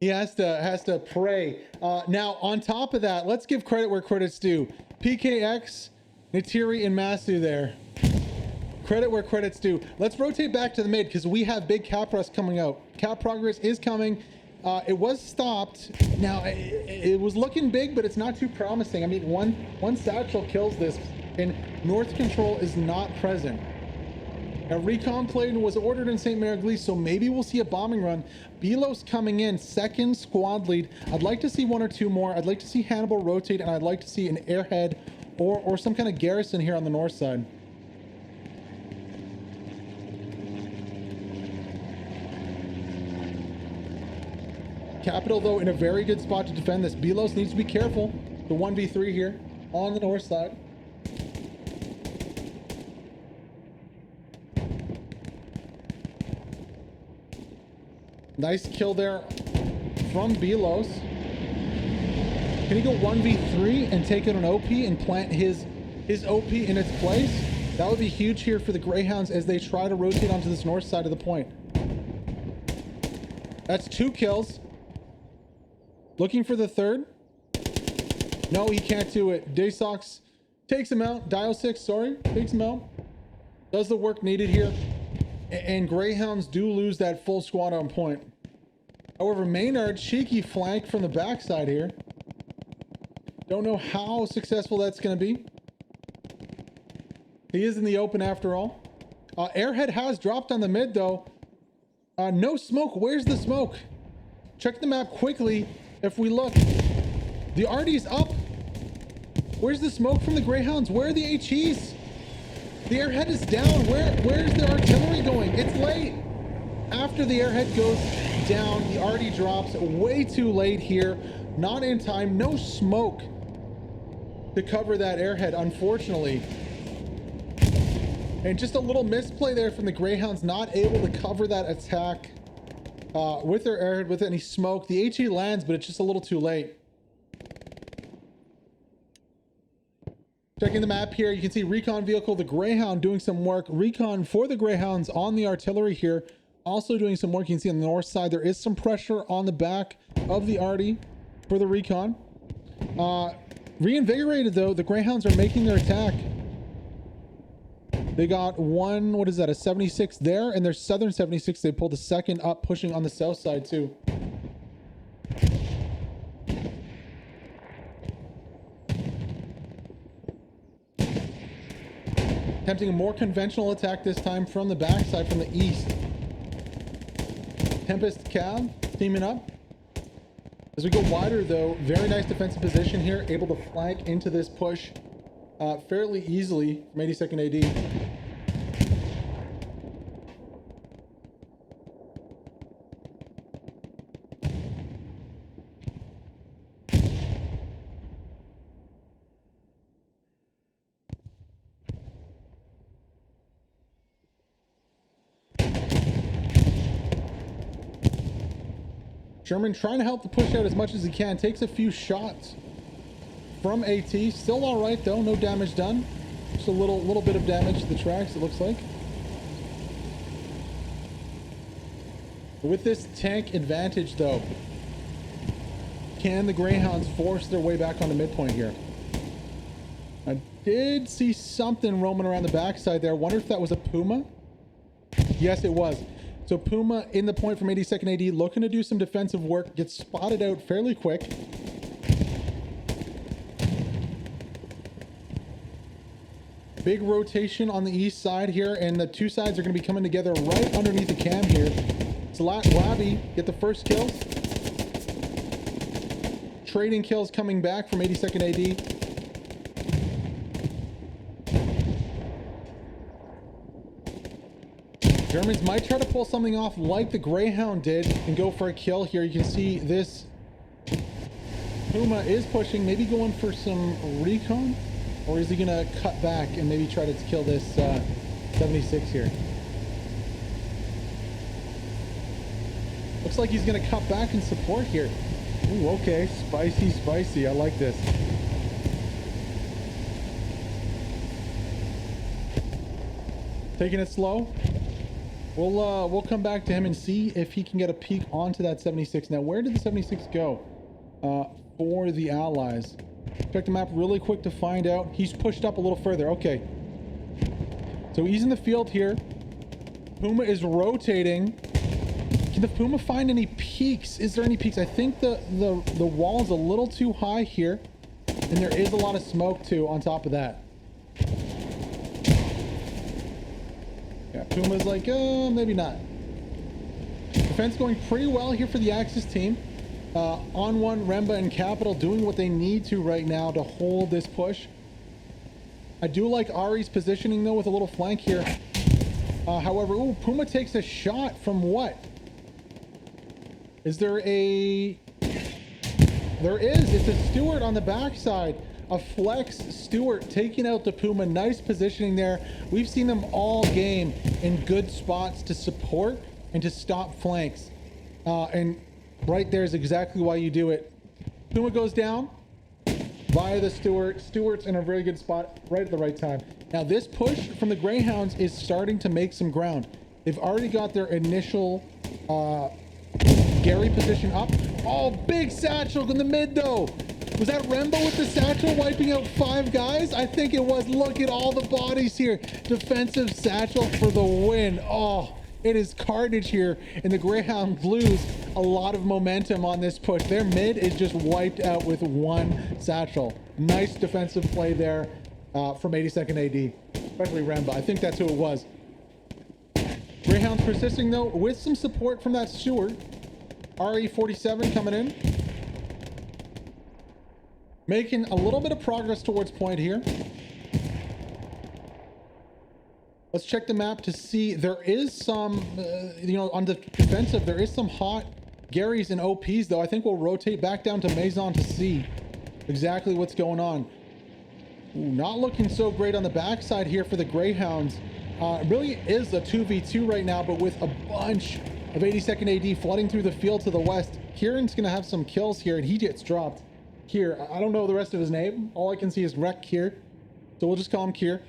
[SPEAKER 1] He has to pray. Now, on top of that, let's give credit where credit's due. PKX, Natiri, and Masu there. Credit where credit's due. Let's rotate back to the mid because we have big cap rush coming out. Cap progress is coming. It was stopped. Now, it was looking big, but it's not too promising. I mean, one satchel kills this, and North Control is not present. A recon plane was ordered in Sainte-Mère-Église, so maybe we'll see a bombing run. Belos coming in, second squad lead. I'd like to see one or two more. I'd like to see Hannibal rotate, and I'd like to see an airhead or some kind of garrison here on the north side. Capital, though, in a very good spot to defend this. Belos needs to be careful. The 1v3 here on the north side. Nice kill there from Belos. Can he go 1v3 and take out an OP and plant his OP in its place? That would be huge here for the Greyhounds as they try to rotate onto this north side of the point. That's 2 kills. Looking for the third. No, he can't do it. Daysox takes him out. Dial 6, sorry. Takes him out. Does the work needed here. And Greyhounds do lose that full squad on point. However, Maynard, cheeky flank from the backside here. Don't know how successful that's going to be. He is in the open after all. Airhead has dropped on the mid though. No smoke. Where's the smoke? Check the map quickly. If we look, the RD's up. Where's the smoke from the Greyhounds? Where are the HEs? The airhead is down. Where's the artillery going? It's late. After the airhead goes down, the RD drops way too late here. Not in time. No smoke to cover that airhead, unfortunately. And just a little misplay there from the Greyhounds, not able to cover that attack with their airhead with any smoke. The HE lands, but it's just a little too late. Checking the map here, you can see recon vehicle, the Greyhound doing some work. Recon for the Greyhounds on the artillery here, also doing some work. You can see on the north side, there is some pressure on the back of the RD for the recon. Reinvigorated though, the Greyhounds are making their attack. They got one, what is that, a 76 there, and their southern 76, they pulled a second up, pushing on the south side too. Attempting a more conventional attack this time from the backside, from the east. Tempest Cab teaming up. As we go wider though, very nice defensive position here, able to flank into this push fairly easily from 82nd AD. Sherman trying to help the push out as much as he can. Takes a few shots from AT. Still all right though. No damage done. Just a little bit of damage to the tracks, it looks like. With this tank advantage though, can the Greyhounds force their way back on the midpoint here? I did see something roaming around the backside there. Wonder if that was a Puma? Yes, it was. So Puma in the point from 82nd AD, looking to do some defensive work, gets spotted out fairly quick. Big rotation on the east side here, and the two sides are going to be coming together right underneath the cam here. Labby get the first kills. Trading kills coming back from 82nd AD. Germans might try to pull something off like the Greyhound did and go for a kill here. You can see this Puma is pushing, maybe going for some recon, or is he gonna cut back and maybe try to kill this 76 here? Looks like he's gonna cut back and support here. Ooh, okay, spicy. I like this. Taking it slow. We'll come back to him and see if he can get a peek onto that 76. Now, where did the 76 go for the Allies? Check the map really quick to find out. He's pushed up a little further. Okay. So he's in the field here. Puma is rotating. Can the Puma find any peaks? Is there any peaks? I think the wall is a little too high here. And there is a lot of smoke too on top of that. Yeah, Puma's like, maybe not. Defense going pretty well here for the Axis team. On one, Remba and Capital doing what they need to right now to hold this push. I do like Ari's positioning though with a little flank here. However, ooh, Puma takes a shot from what? Is there a... There is. It's a Stewart on the backside. A flex Stewart taking out the Puma. Nice positioning there. We've seen them all game in good spots to support and to stop flanks. And right there is exactly why you do it. Puma goes down via the Stewart. Stewart's in a very good spot right at the right time. Now this push from the Greyhounds is starting to make some ground. They've already got their initial Gary position up. Oh, big satchel in the mid though. Was that Rembo with the satchel wiping out 5 guys? I think it was. Look at all the bodies here. Defensive satchel for the win. Oh, it is carnage here. And the Greyhound lose a lot of momentum on this push. Their mid is just wiped out with 1 satchel. Nice defensive play there from 82nd AD, especially Remba. I think that's who it was. Greyhounds persisting though with some support from that Stewart. RE47 coming in. Making a little bit of progress towards point here. Let's check the map to see. There is some, you know, on the defensive, there is some hot Garys and OPs, though. I think we'll rotate back down to Maison to see exactly what's going on. Ooh, not looking so great on the backside here for the Greyhounds. It really is a 2v2 right now, but with a bunch of 82nd AD flooding through the field to the west. Kieran's going to have some kills here, and he gets dropped. Kier, I don't know the rest of his name. All I can see is Wreck Kier. So we'll just call him Kier.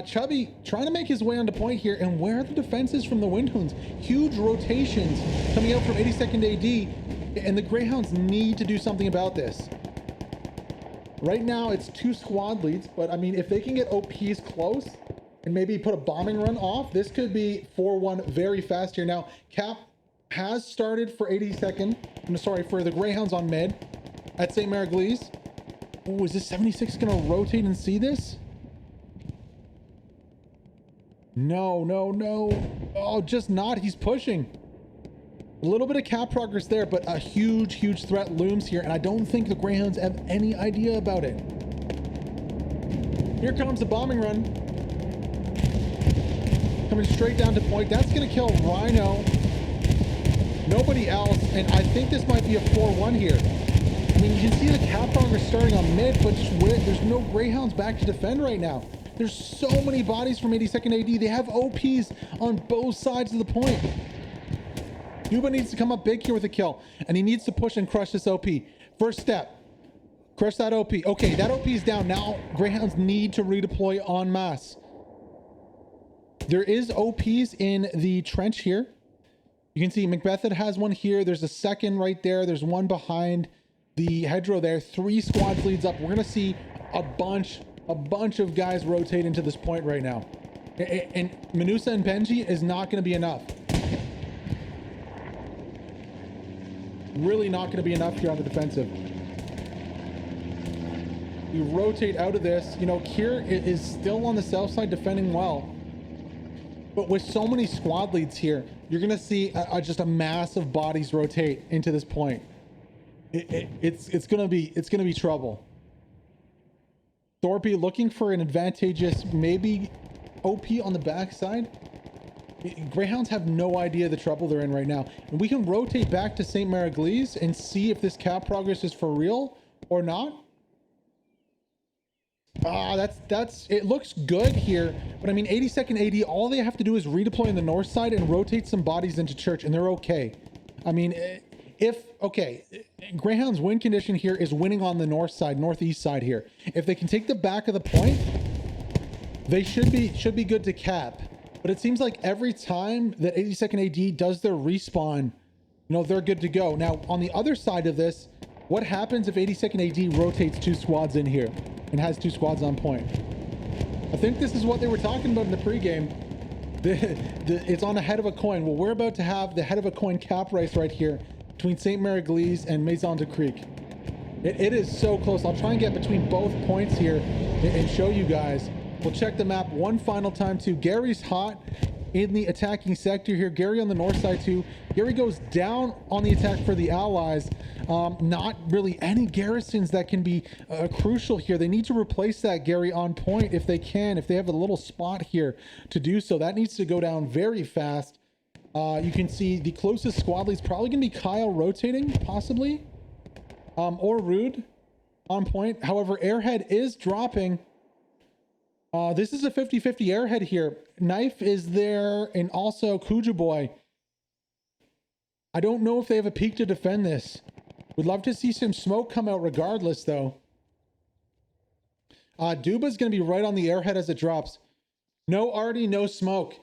[SPEAKER 1] Chubby trying to make his way onto point here. And where are the defenses from the Windhounds? Huge rotations coming out from 82nd AD. And the Greyhounds need to do something about this. Right now, it's 2 squad leads. But, I mean, if they can get OPs close and maybe put a bombing run off, this could be 4-1 very fast here. Now, Cap has started for 82nd. I'm sorry, for the Greyhounds on mid at Sainte-Mère-Église. Oh, is this 76 going to rotate and see this? No. Oh, just not. He's pushing. A little bit of cap progress there, but a huge threat looms here, and I don't think the Greyhounds have any idea about it. Here comes the bombing run. Coming straight down to point. That's going to kill Rhino. Nobody else, and I think this might be a 4-1 here. I mean, you can see the cap progress starting on mid, but just there's no Greyhounds back to defend right now. There's so many bodies from 82nd AD. They have OPs on both sides of the point. Yuba needs to come up big here with a kill, and he needs to push and crush this OP. First step, crush that OP. Okay, that OP is down. Now Greyhounds need to redeploy en masse. There is OPs in the trench here. You can see Macbeth has one here. There's a second right there. There's one behind the hedgerow there. 3 squads leads up. We're going to see a bunch of guys rotate into this point right now. And Manusa and Benji is not going to be enough. Really not going to be enough here on the defensive. We rotate out of this. You know, Kier is still on the south side defending well. But with so many squad leads here, you're gonna see just a mass of bodies rotate into this point. It's gonna be trouble. Thorpe looking for an advantageous, maybe OP on the backside. Greyhounds have no idea the trouble they're in right now. And we can rotate back to Sainte-Mère-Église and see if this cap progress is for real or not. It looks good here, but I mean 82nd AD, all they have to do is redeploy on the north side and rotate some bodies into church and they're okay. I mean, Greyhound's win condition here is winning on the north side, northeast side here. If they can take the back of the point, they should be good to cap. But it seems like every time that 82nd AD does their respawn, you know, they're good to go. Now, on the other side of this, what happens if 82nd AD rotates 2 squads in here and has 2 squads on point? I think this is what they were talking about in the pregame. It's on the head of a coin. Well, we're about to have the head of a coin cap race right here between Sainte-Mère-Église and Maison de Creek. It is so close. I'll try and get between both points here and show you guys. We'll check the map one final time too. Gary's hot in the attacking sector here. Gary on the north side too. Gary goes down on the attack for the allies. Not really any garrisons that can be crucial here. They need to replace that Gary on point if they can, if they have a little spot here to do so. That needs to go down very fast. You can see the closest squad lead is probably going to be Kyle rotating, possibly, or Rude on point. However, Airhead is dropping. This is a 50-50 Airhead here. Knife is there, and also Kuja Boy. I don't know if they have a peek to defend this. Would love to see some smoke come out regardless, though. Duba's going to be right on the Airhead as it drops. No Artie, no smoke.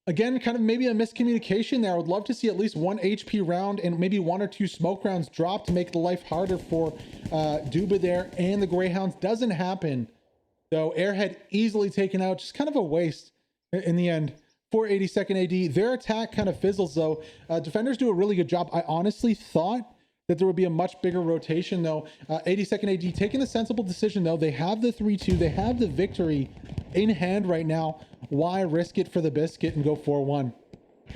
[SPEAKER 1] Again, kind of maybe a miscommunication there. I would love to see at least 1 HP round and maybe 1 or 2 smoke rounds drop to make the life harder for Duba there and the Greyhounds. Doesn't happen. So Airhead easily taken out, just kind of a waste in the end for 82nd AD. Their attack kind of fizzles though. Defenders do a really good job. I honestly thought that there would be a much bigger rotation though. 82nd AD taking the sensible decision though. They have the 3-2, they have the victory in hand right now. Why risk it for the biscuit and go 4-1?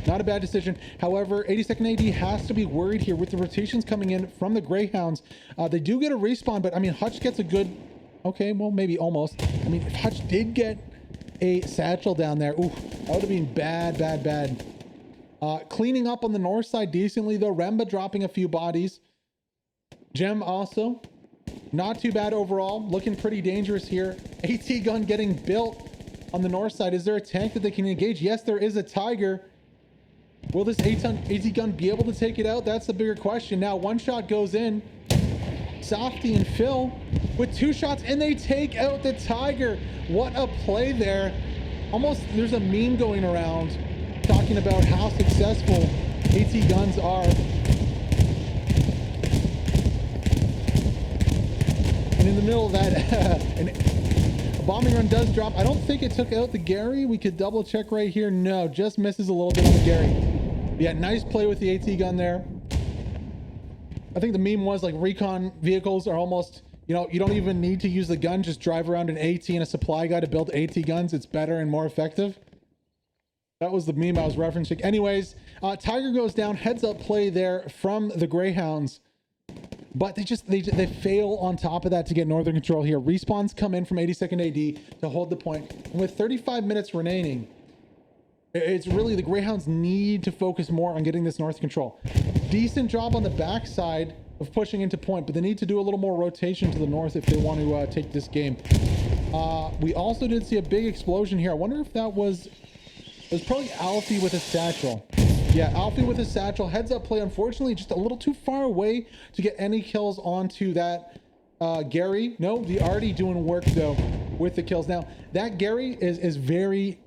[SPEAKER 1] Not a bad decision. However, 82nd AD has to be worried here with the rotations coming in from the Greyhounds. They do get a respawn, but I mean, Hutch gets a good... Okay, well, maybe almost. I mean, if Hutch did get a satchel down there, ooh, that would have been bad, bad, bad. Cleaning up on the north side decently, though. Remba dropping a few bodies. Gem also. Not too bad overall. Looking pretty dangerous here. AT gun getting built on the north side. Is there a tank that they can engage? Yes, there is a Tiger. Will this AT gun be able to take it out? That's the bigger question. Now, one shot goes in. Softy and Phil with 2 shots, and they take out the Tiger. What a play there. Almost, there's a meme going around talking about how successful AT guns are. And in the middle of that, a bombing run does drop. I don't think it took out the Gary. We could double check right here. No, just misses a little bit on the Gary. Yeah, nice play with the AT gun there. I think the meme was like recon vehicles are almost, you know, you don't even need to use the gun. Just drive around an AT and a supply guy to build AT guns. It's better and more effective. That was the meme I was referencing. Anyways, Tiger goes down. Heads up play there from the Greyhounds. But they fail on top of that to get northern control here. Respawns come in from 82nd AD to hold the point. And with 35 minutes remaining, it's really the Greyhounds need to focus more on getting this north control. Decent job on the backside of pushing into point, but they need to do a little more rotation to the north if they want to take this game. We also did see a big explosion here. I wonder if that was... It was probably Alfie with a satchel. Yeah, Alfie with a satchel. Heads up play, unfortunately, just a little too far away to get any kills onto that Gary. No, the Artie doing work, though, with the kills. Now, that Gary is very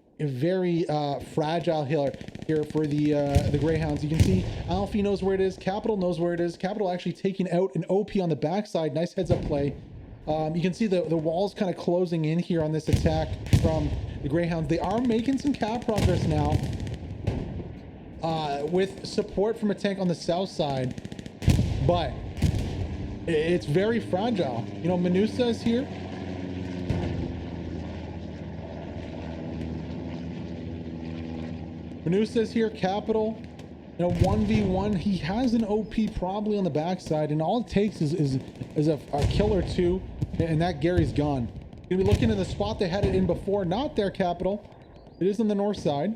[SPEAKER 1] fragile here for the Greyhounds. You can see Alfie knows where it is. Capital knows where it is. Capital actually taking out an OP on the backside. Nice heads up play. You can see the walls kind of closing in here on this attack from the Greyhounds. They are making some cap progress now with support from a tank on the south side, but it's very fragile. You know, Menusa is here. Manu says here, Capital, you know, 1v1. He has an OP probably on the backside, and all it takes is a kill or two, and that Gary's gone. Gonna be looking in the spot they had it in before. Not there, Capital. It is on the north side.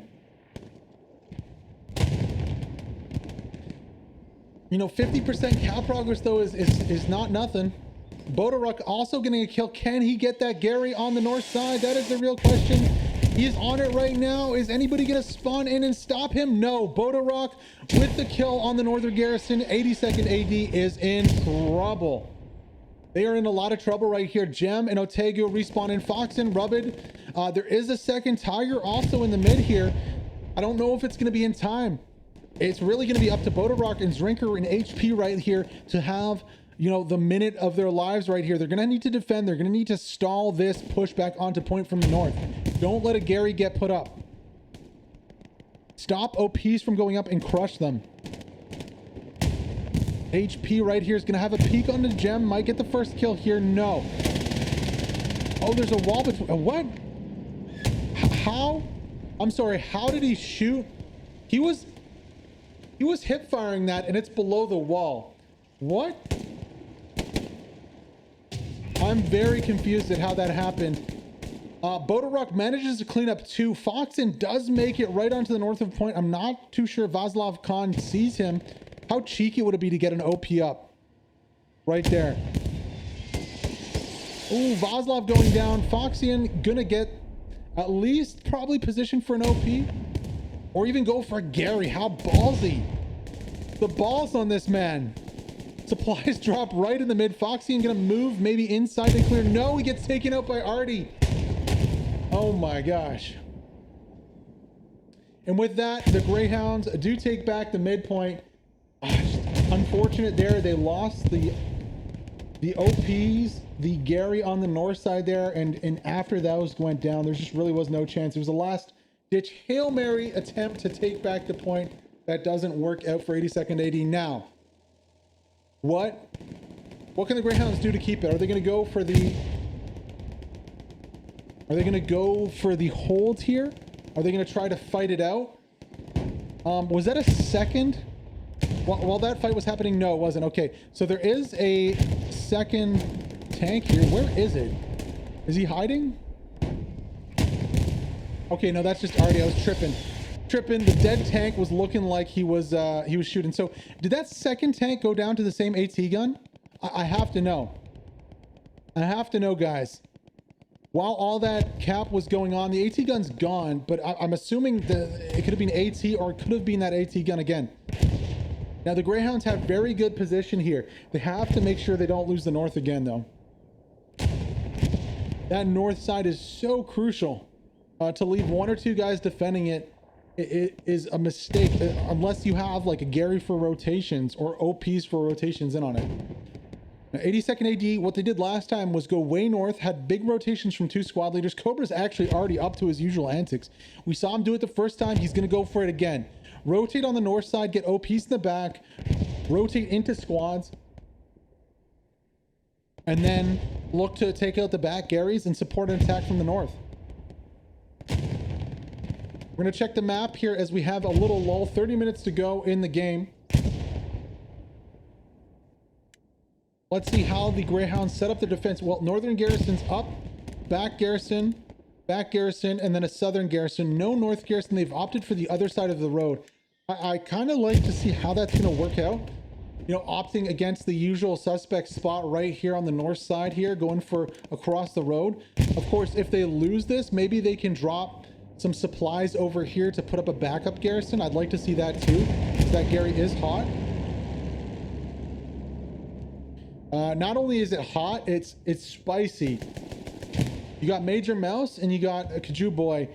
[SPEAKER 1] You know, 50% cap progress though is not nothing. Bodaruk also getting a kill. Can he get that Gary on the north side? That is the real question. He is on it right now. Is anybody going to spawn in and stop him? No. Bodaruk with the kill on the northern garrison. 82nd AD is in trouble. They are in a lot of trouble right here. Gem and Otego respawn in. Fox and Rubbid. There is a second Tiger also in the mid here. I don't know if it's going to be in time. It's really going to be up to Bodaruk and Drinker and HP right here to have, you know, the minute of their lives right here. They're going to need to defend. They're going to need to stall this pushback onto point from the north. Don't let a Gary get put up. Stop OPs from going up and crush them. HP right here is going to have a peek on the Gem. Might get the first kill here. No. Oh, there's a wall between. What? How? I'm sorry. How did he shoot? He was hip firing that, and it's below the wall. What? I'm very confused at how that happened. Bodaruk manages to clean up 2. Foxen does make it right onto the north of point. I'm not too sure Vaslav Khan sees him. How cheeky would it be to get an OP up? Right there. Ooh, Vaslav going down. Foxian gonna get at least probably positioned for an OP. Or even go for Gary. How ballsy. The balls on this man. Supplies drop right in the mid. Foxian gonna move maybe inside and clear. No, he gets taken out by Artie. Oh my gosh. And with that, the Greyhounds do take back the midpoint. Unfortunate there. They lost the OPs, the Gary on the north side there. And after those went down, there just really was no chance. It was a last ditch Hail Mary attempt to take back the point. That doesn't work out for 82nd AD. Now, what can the Greyhounds do to keep it? Are they going to go for the hold here? Are they going to try to fight it out? Was that a second? While that fight was happening? No, it wasn't. Okay, so there is a second tank here. Where is it? Is he hiding? Okay, no, that's just Artie. I was tripping. The dead tank was looking like he was shooting. So did that second tank go down to the same AT gun? I have to know. I have to know, guys. While all that cap was going on, the AT gun's gone, but I'm assuming it could have been AT, or it could have been that AT gun again. Now the Greyhounds have very good position here. They have to make sure they don't lose the north again, though. That north side is so crucial. To leave 1 or 2 guys defending it is a mistake, unless you have like a Gary for rotations or OPs for rotations in on it. Now, 82nd AD, what they did last time was go way north, had big rotations from 2 squad leaders. Cobra's actually already up to his usual antics. We saw him do it the first time. He's going to go for it again. Rotate on the north side, get OPs in the back, rotate into squads, and then look to take out the back Garys and support an attack from the north. We're going to check the map here as we have a little lull. 30 minutes to go in the game. Let's see how the Greyhounds set up the defense. Well, northern garrison's up, back garrison, and then a southern garrison. No north garrison. They've opted for the other side of the road. I kind of like to see how that's going to work out. You know, opting against the usual suspect spot right here on the north side here, going for across the road. Of course, if they lose this, maybe they can drop some supplies over here to put up a backup garrison. I'd like to see that too, because that Gary is hot. Not only is it hot, it's spicy. You got Major Mouse and you got a Kaju Boy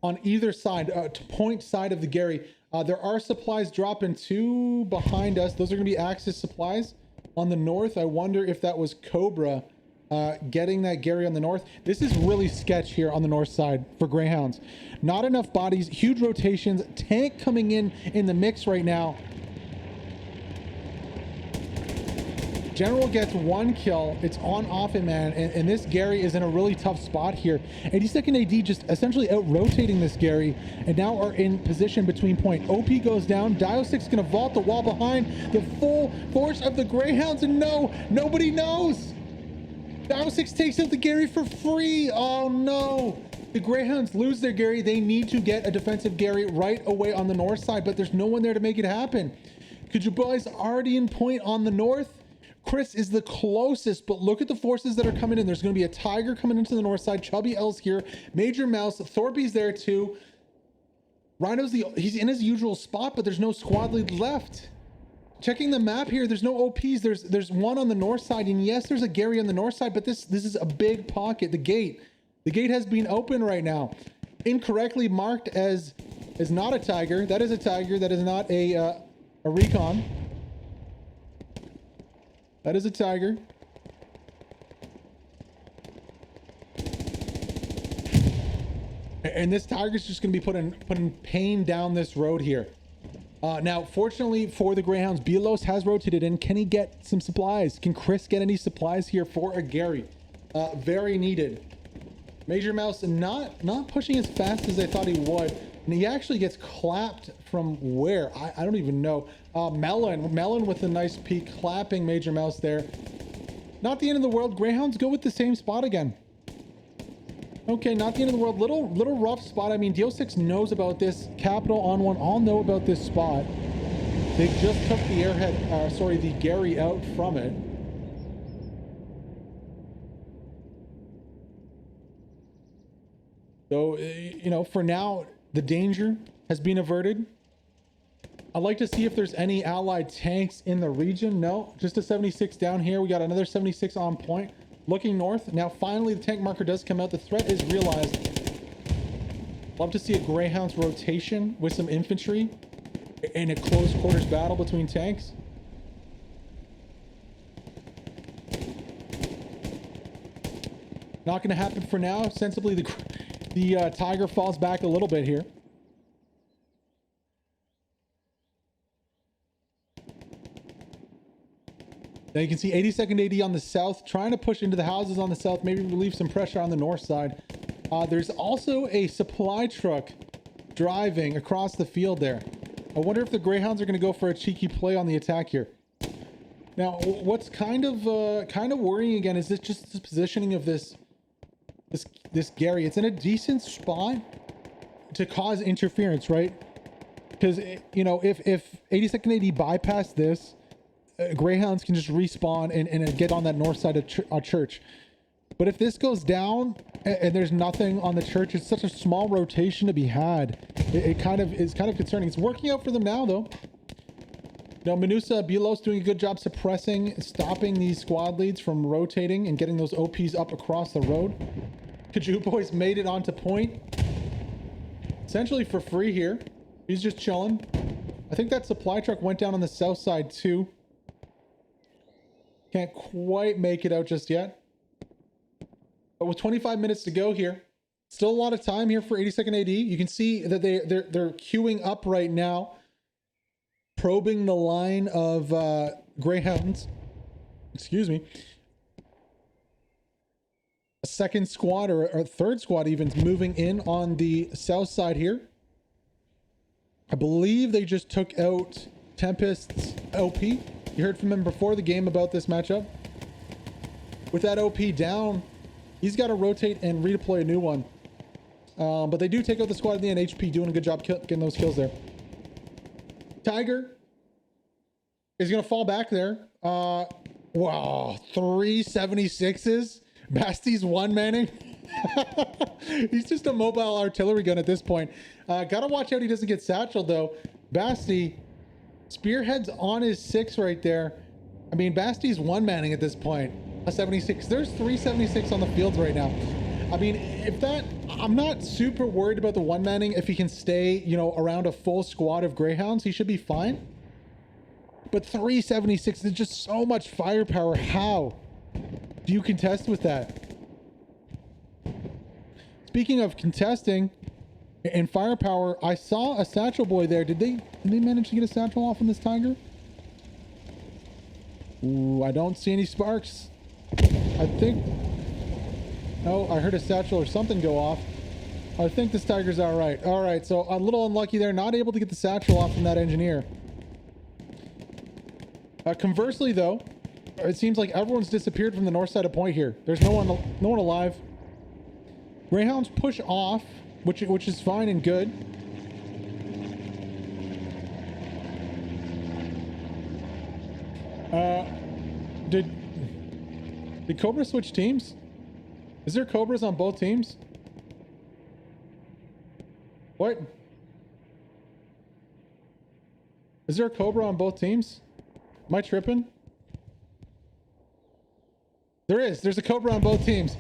[SPEAKER 1] on either side, to point side of the Gary. There are supplies dropping 2 behind us. Those are going to be Axis supplies on the north. I wonder if that was Cobra getting that Gary on the north. This is really sketch here on the north side for Greyhounds. Not enough bodies, huge rotations, tank coming in the mix right now. General gets 1 kill. It's on Offit Man, and this Gary is in a really tough spot here. 82nd AD just essentially out-rotating this Gary, and now are in position between point. OP goes down. Dio6 gonna vault the wall behind the full force of the Greyhounds, and no, nobody knows. Dio6 takes out the Gary for free. Oh no. The Greyhounds lose their Gary. They need to get a defensive Gary right away on the north side, but there's no one there to make it happen. Kuju boys already in point on the north. Chris is the closest, but look at the forces that are coming in. There's going to be a Tiger coming into the north side. Chubby L's here. Major Mouse. Thorpy's there too. Rhino's he's in his usual spot, but there's no squad lead left. Checking the map here, there's no OPs. There's one on the north side, and yes, there's a Gary on the north side, but this is a big pocket. The gate has been open right now. Incorrectly marked as not a Tiger. That is a Tiger. That is not a recon. That is a Tiger. And this Tiger's just going to be putting pain down this road here. Now, fortunately for the Greyhounds, Bielos has rotated in. Can he get some supplies? Can Chris get any supplies here for a Gary? Very needed. Major Mouse not pushing as fast as I thought he would. And he actually gets clapped from where? I don't even know. Melon with a nice peek, clapping Major Mouse there. Not the end of the world. Greyhounds go with the same spot again. Okay, not the end of the world. Little rough spot. I mean, Dio6 knows about this. Capital on one all know about this spot. They just took the the Gary out from it. So, you know, for now, the danger has been averted. I'd like to see if there's any allied tanks in the region. No, just a 76 down here. We got another 76 on point. Looking north. Now, finally, the tank marker does come out. The threat is realized. Love to see a Greyhounds rotation with some infantry in a close quarters battle between tanks. Not going to happen for now. Sensibly, the Tiger falls back a little bit here. Now you can see 82nd AD on the south, trying to push into the houses on the south, maybe relieve some pressure on the north side. There's also a supply truck driving across the field there. I wonder if the Greyhounds are going to go for a cheeky play on the attack here. Now, what's kind of worrying again is just the positioning of this Gary. It's in a decent spot to cause interference, right? Because, you know, if 82nd AD bypass this, Greyhounds can just respawn and get on that north side of church. But if this goes down and there's nothing on the church, it's such a small rotation to be had. It kind of is concerning. It's working out for them now, though. Now, Menusa Bielos doing a good job stopping these squad leads from rotating and getting those OPs up across the road. Kaju Boys made it onto point. Essentially for free here. He's just chilling. I think that supply truck went down on the south side, too. Can't quite make it out just yet. But with 25 minutes to go here, still a lot of time here for 82nd AD. You can see that they're queuing up right now, probing the line of Greyhounds. Excuse me. A second squad or a third squad even moving in on the south side here. I believe they just took out Tempest's OP. You heard from him before the game about this matchup. With that OP down, he's got to rotate and redeploy a new one. But they do take out the squad at the end. HP doing a good job getting those kills there. Tiger is going to fall back there. Wow, 376s. Basty's one-manning. He's just a mobile artillery gun at this point. Gotta watch out he doesn't get satcheled, though. Basti, spearhead's on his 6 right there. I mean, Basti's one-manning at this point. A 76. There's 376 on the field right now. I mean, I'm not super worried about the one-manning. If he can stay, you know, around a full squad of Greyhounds, he should be fine. But 376 is just so much firepower. How do you contest with that? Speaking of contesting and firepower, I saw a satchel boy there. Did they manage to get a satchel off on this Tiger? Ooh, I don't see any sparks. I think... No, I heard a satchel or something go off. I think this Tiger's all right. All right, so a little unlucky there. Not able to get the satchel off from that engineer. Conversely, though, it seems like everyone's disappeared from the north side of point here. There's no one alive. Greyhounds push off, which is fine and good. Did Cobra switch teams? Is there Cobras on both teams? What? Is there a Cobra on both teams? Am I tripping? There is. There's a Cobra on both teams.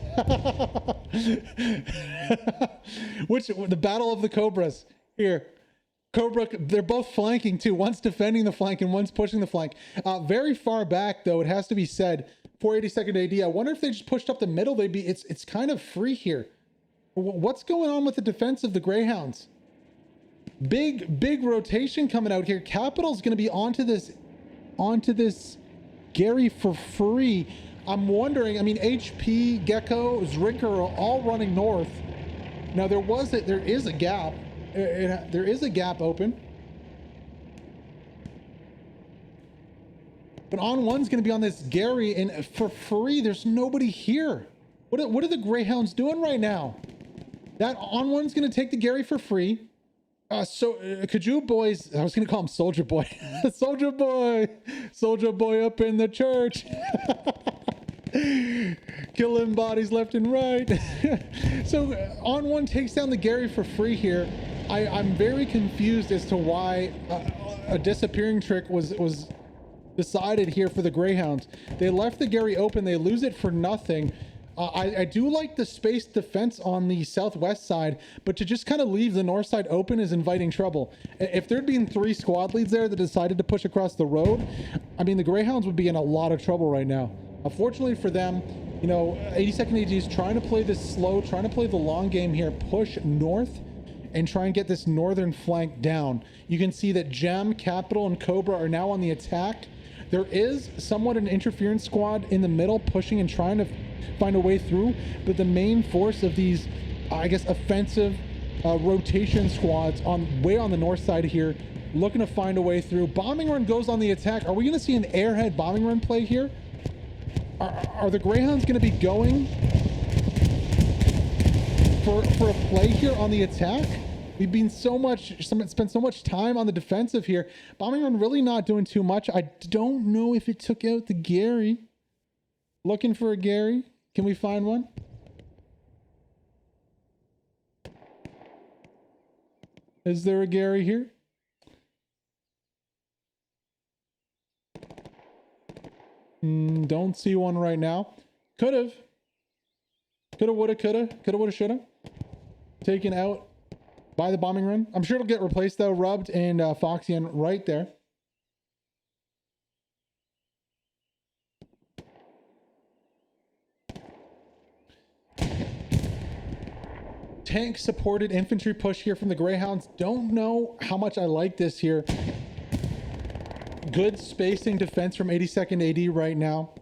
[SPEAKER 1] The battle of the Cobras. Here. Cobra, they're both flanking too. One's defending the flank and one's pushing the flank. Very far back though, it has to be said. 482nd AD. I wonder if they just pushed up the middle. It's kind of free here. What's going on with the defense of the Greyhounds? Big rotation coming out here. Capital's going to be onto this Gary for free. I'm wondering, I mean, HP, Gecko, Zrinker are all running north. Now there is a gap. There is a gap open. But on one's going to be on this Gary, and for free, there's nobody here. What are the Greyhounds doing right now? That on one's going to take the Gary for free. Kaju boys, I was going to call him Soldier Boy. Soldier Boy up in the church. Killing bodies left and right. So on one takes down the Gary for free here. I'm very confused as to why a disappearing trick was decided here for the Greyhounds. They left the Gary open. They lose it for nothing. I do like the space defense on the southwest side, but to just kind of leave the north side open is inviting trouble. If there'd been 3 squad leads there that decided to push across the road, I mean, the Greyhounds would be in a lot of trouble right now. Unfortunately for them, you know, 82nd AG is trying to play this slow, trying to play the long game here, push north and try and get this northern flank down. You can see that Gem, Capital, and Cobra are now on the attack. There is somewhat an interference squad in the middle pushing and trying to find a way through, but the main force of these, I guess, offensive rotation squads way on the north side here, looking to find a way through. Bombing run goes on the attack. Are we going to see an airhead bombing run play here? Are the Greyhounds going to be going for a play here on the attack? We've been spent so much time on the defensive here. Bombing run really not doing too much. I don't know if it took out the Gary. Looking for a Gary. Can we find one? Is there a Gary here? Don't see one right now. Coulda, woulda, shoulda. Taken out by the bombing run. I'm sure it'll get replaced though. Rubbed and Foxian right there. Tank supported infantry push here from the Greyhounds. Don't know how much I like this here. Good spacing defense from 82nd AD right now.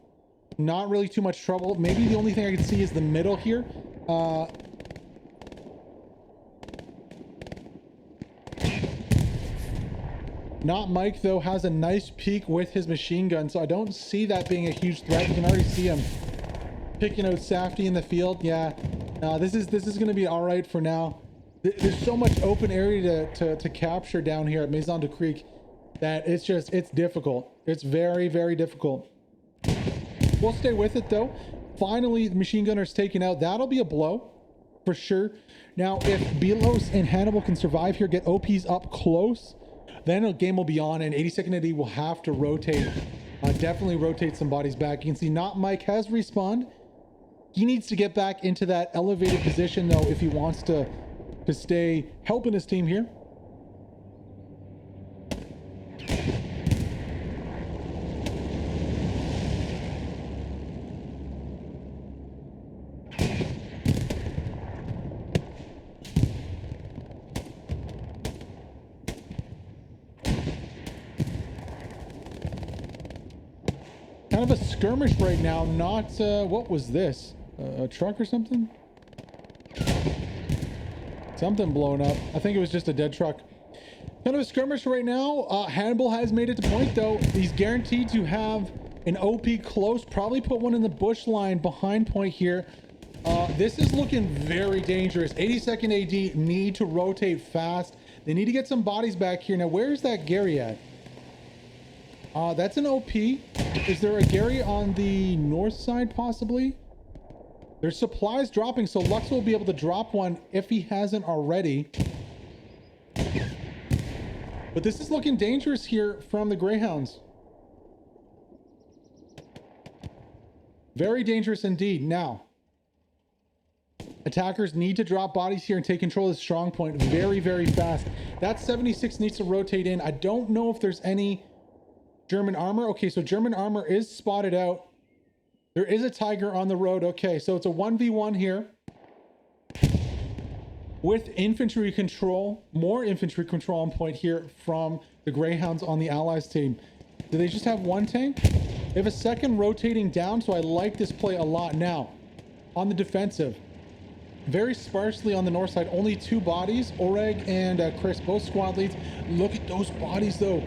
[SPEAKER 1] Not really too much trouble. Maybe the only thing I can see is the middle here. Not Mike, though, has a nice peek with his machine gun, so I don't see that being a huge threat. You can already see him picking out Safety in the field. Yeah, this is going to be all right for now. There's so much open area to capture down here at Maison de Creek that it's difficult. It's very, very difficult. We'll stay with it, though. Finally, the machine gunner's taken out. That'll be a blow for sure. Now, if Belos and Hannibal can survive here, get OPs up close, then the game will be on, and 82nd AD will have to rotate. Definitely rotate some bodies back. You can see Not Mike has respawned. He needs to get back into that elevated position, though, if he wants to stay helping his team here. kind of a skirmish right now. Not, what was this? A truck or something? Something blown up. I think it was just a dead truck. Kind of a skirmish right now. Hannibal has made it to point though. He's guaranteed to have an OP close. Probably put one in the bush line behind point here. This is looking very dangerous. 82nd AD need to rotate fast. They need to get some bodies back here. Now, where's that Gary at? That's an OP. Is there a Gary on the north side possibly? There's supplies dropping, so Lux will be able to drop one if he hasn't already. But this is looking dangerous here from the Greyhounds. Very dangerous indeed. Now, attackers need to drop bodies here and take control of the strong point very, very fast. That 76 needs to rotate in. I don't know if there's any German armor. Okay, so German armor is spotted out. There is a Tiger on the road. Okay, so it's a 1v1 here with infantry control, more infantry control on point here from the Greyhounds on the Allies team. Do they just have one tank? They have a second rotating down, so I like this play a lot. Now, on the defensive, very sparsely on the north side, only two bodies, Oreg and Chris, both squad leads. Look at those bodies though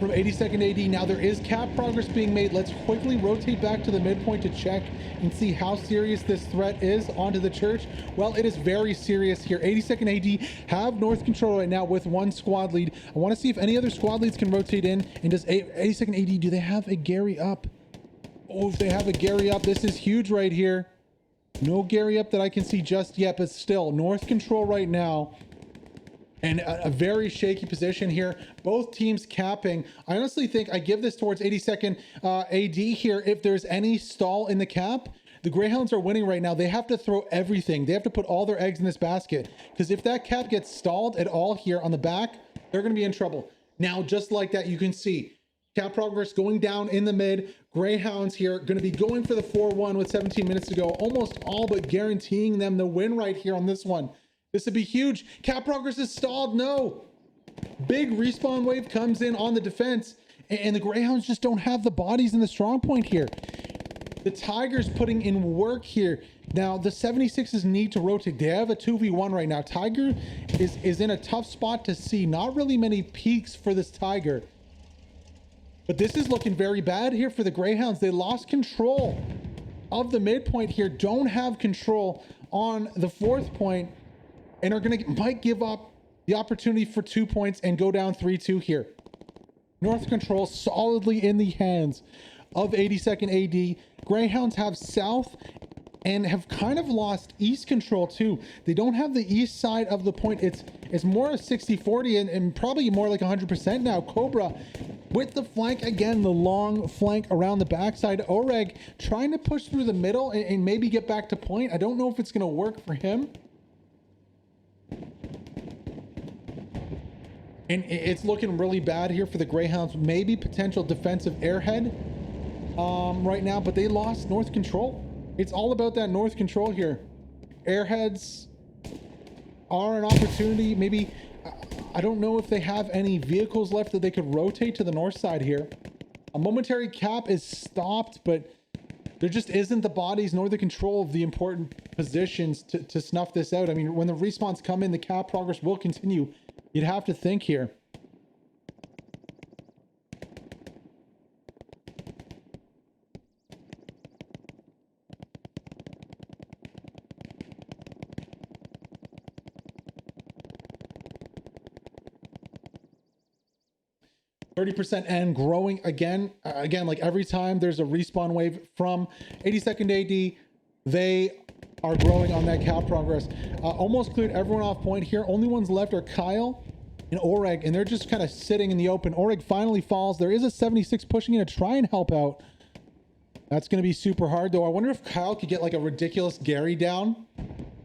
[SPEAKER 1] from 82nd AD. Now there is cap progress being made. Let's quickly rotate back to the midpoint to check and see how serious this threat is onto the church. Well, it is very serious here. 82nd AD have north control right now with one squad lead. I want to see if any other squad leads can rotate in. And does 82nd AD, do they have a Gary up? Oh, if they have a Gary up, this is huge right here. No Gary up that I can see just yet, but still north control right now. And a very shaky position here. Both teams capping. I honestly think I give this towards 82nd AD here. If there's any stall in the cap, the Greyhounds are winning right now. They have to throw everything. They have to put all their eggs in this basket. Because if that cap gets stalled at all here on the back, they're going to be in trouble. Now, just like that, you can see cap progress going down in the mid. Greyhounds here going to be going for the 4-1 with 17 minutes to go. Almost all but guaranteeing them the win right here on this one. This would be huge. Cap progress is stalled. No. Big respawn wave comes in on the defense. And the Greyhounds just don't have the bodies in the strong point here. The Tigers putting in work here. Now, the 76s need to rotate. They have a 2v1 right now. Tiger is in a tough spot to see. Not really many peaks for this Tiger. But this is looking very bad here for the Greyhounds. They lost control of the midpoint here. Don't have control on the fourth point. And are might give up the opportunity for 2 points and go down 3-2 here. North control solidly in the hands of 82nd AD. Greyhounds have south and have kind of lost east control too. They don't have the east side of the point. It's more a 60-40 and probably more like 100% now. Cobra with the flank again, the long flank around the backside. Oreg trying to push through the middle and maybe get back to point. I don't know if it's going to work for him. And it's looking really bad here for the Greyhounds. Maybe potential defensive airhead right now, but they lost north control. It's all about that north control here. Airheads are an opportunity. Maybe, I don't know if they have any vehicles left that they could rotate to the north side here. A momentary cap is stopped, but there just isn't the bodies nor the control of the important positions to snuff this out. I mean, when the respawns come in, the cap progress will continue. You'd have to think here. %, and growing again. Again, like every time there's a respawn wave from 82nd AD, they are growing on that cap progress. Almost cleared everyone off point here. Only ones left are Kyle and Oreg, and they're just kind of sitting in the open. Oreg finally falls. There is a 76 pushing in to try and help out. That's going to be super hard, though. I wonder if Kyle could get like a ridiculous Gary down.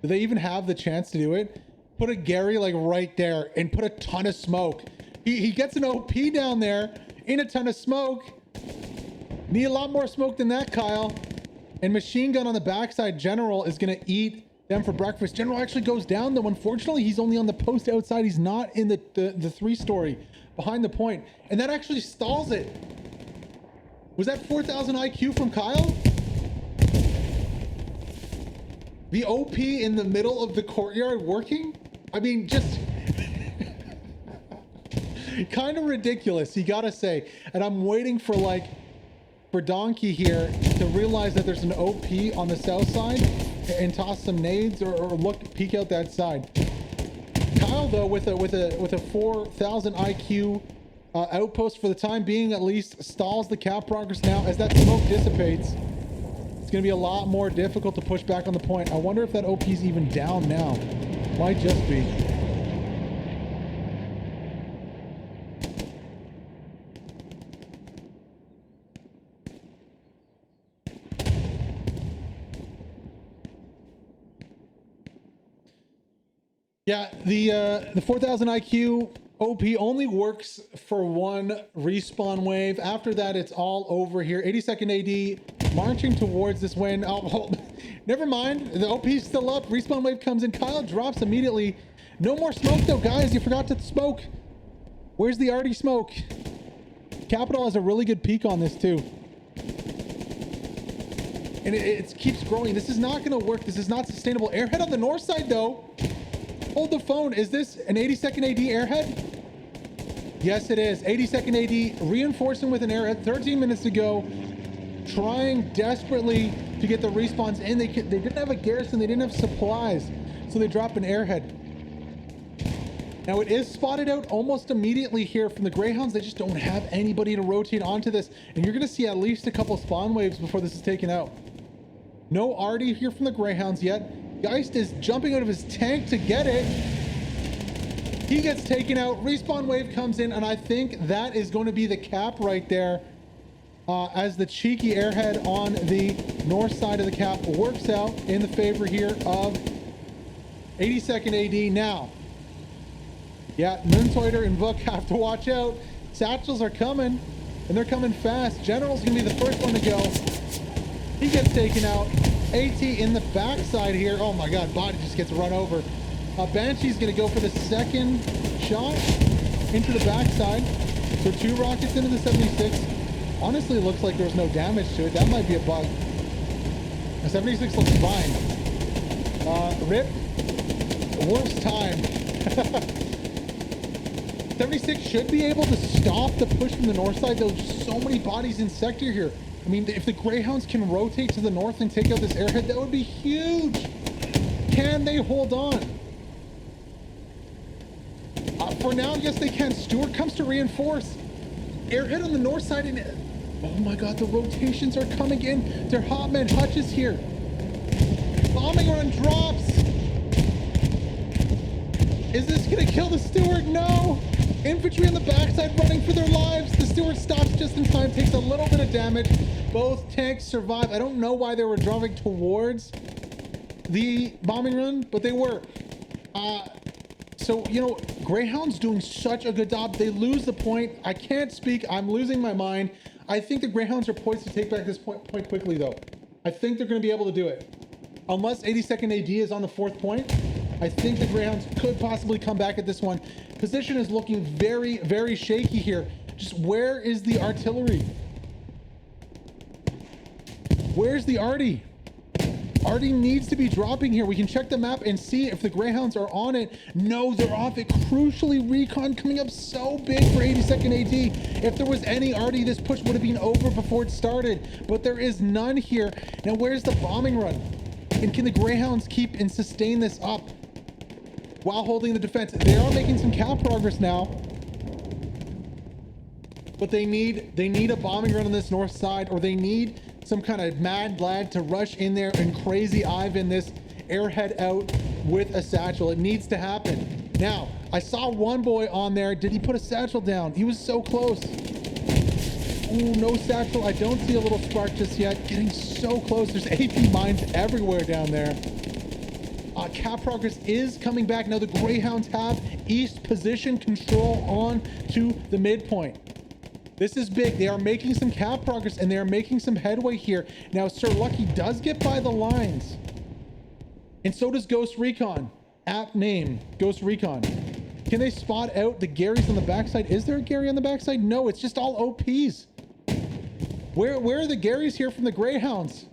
[SPEAKER 1] Do they even have the chance to do it? Put a Gary like right there and put a ton of smoke. He gets an OP down there in a ton of smoke. Need a lot more smoke than that, Kyle. And machine gun on the backside. General is going to eat them for breakfast. General actually goes down, though. Unfortunately, he's only on the post outside. He's not in the 3-story behind the point. And that actually stalls it. Was that 4,000 IQ from Kyle? The OP in the middle of the courtyard working? I mean, just kind of ridiculous, you gotta say. And I'm waiting for like, for Donkey here to realize that there's an OP on the south side and toss some nades or peek out that side. Kyle though with a 4,000 IQ outpost for the time being at least stalls the cap progress now. As that smoke dissipates, it's gonna be a lot more difficult to push back on the point. I wonder if that OP is even down now. Might just be. Yeah, the 4,000 IQ OP only works for one respawn wave. After that, it's all over here. 82nd AD marching towards this win. Oh, never mind. The OP's still up. Respawn wave comes in. Kyle drops immediately. No more smoke though, guys. You forgot to smoke. Where's the arty smoke? Capital has a really good peak on this too. And it keeps growing. This is not going to work. This is not sustainable. Airhead on the north side though. Hold the phone. Is this an 82nd AD airhead? Yes, it is. 82nd AD reinforcing with an airhead. 13 minutes to go. Trying desperately to get the respawns in. They didn't have a garrison. They didn't have supplies. So they drop an airhead. Now it is spotted out almost immediately here from the Greyhounds. They just don't have anybody to rotate onto this. And you're going to see at least a couple spawn waves before this is taken out. No arty here from the Greyhounds yet. Geist is jumping out of his tank to get it. He gets taken out. Respawn wave comes in, and I think that is going to be the cap right there as the cheeky airhead on the north side of the cap works out in the favor here of 82nd AD. Now, yeah, Moontoiter and Book have to watch out. Satchels are coming, and they're coming fast. General's going to be the first one to go. He gets taken out. AT in the backside here. Oh my god, body just gets run over. Banshee's gonna go for the second shot into the backside. So 2 rockets into the 76. Honestly, it looks like there's no damage to it. That might be a bug. The 76 looks fine. Rip. Worst time. 76 should be able to stop the push from the north side. There's just so many bodies in sector here. I mean, if the Greyhounds can rotate to the north and take out this airhead, that would be huge. Can they hold on? For now, yes, they can. Stewart comes to reinforce. Airhead on the north side. And oh my god, the rotations are coming in. Their hotman Hutch is here. Bombing run drops. Is this going to kill the Stewart? No. Infantry on the backside running for their lives. The Stewart stops just in time, takes a little bit of damage. Both tanks survive. I don't know why they were driving towards the bombing run, but they were. So, you know, Greyhound's doing such a good job. They lose the point. I can't speak. I'm losing my mind. I think the Greyhounds are poised to take back this point quickly, though. I think they're going to be able to do it. Unless 82nd AD is on the 4th point, I think the Greyhounds could possibly come back at this one. Position is looking very, very shaky here. Just where is the artillery? Where's the arty? Arty needs to be dropping here. We can check the map and see if the Greyhounds are on it. No, they're off it. Crucially, recon coming up so big for 82nd AD. If there was any arty, this push would have been over before it started. But there is none here. Now, where's the bombing run? And can the Greyhounds keep and sustain this up while holding the defense? They are making some cap progress now. But they need a bombing run on this north side, or they need some kind of mad lad to rush in there and crazy Ivan this airhead out with a satchel. It needs to happen. Now, I saw one boy on there. Did he put a satchel down? He was so close. Ooh, no satchel. I don't see a little spark just yet. Getting so close. There's AP mines everywhere down there. Cap progress is coming back. Now the Greyhounds have east position control on to the midpoint. This is big. They are making some cap progress and they are making some headway here. Now, Sir Lucky does get by the lines. And so does Ghost Recon. App name, Ghost Recon. Can they spot out the Garys on the backside? Is there a Gary on the backside? No, it's just all OPs. Where are the Garys here from the Greyhounds?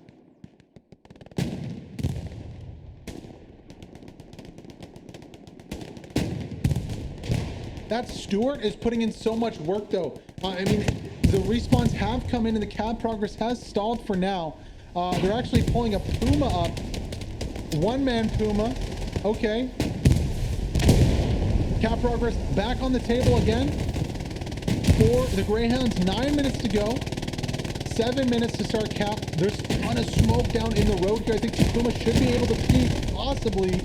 [SPEAKER 1] That Stewart is putting in so much work though. I mean, the respawns have come in and the cab progress has stalled for now. They're actually pulling a Puma up. One-man Puma. Okay. Cab progress back on the table again for the Greyhounds. 9 minutes to go. 7 minutes to start cap. There's a ton of smoke down in the road here. I think Puma should be able to peek, possibly.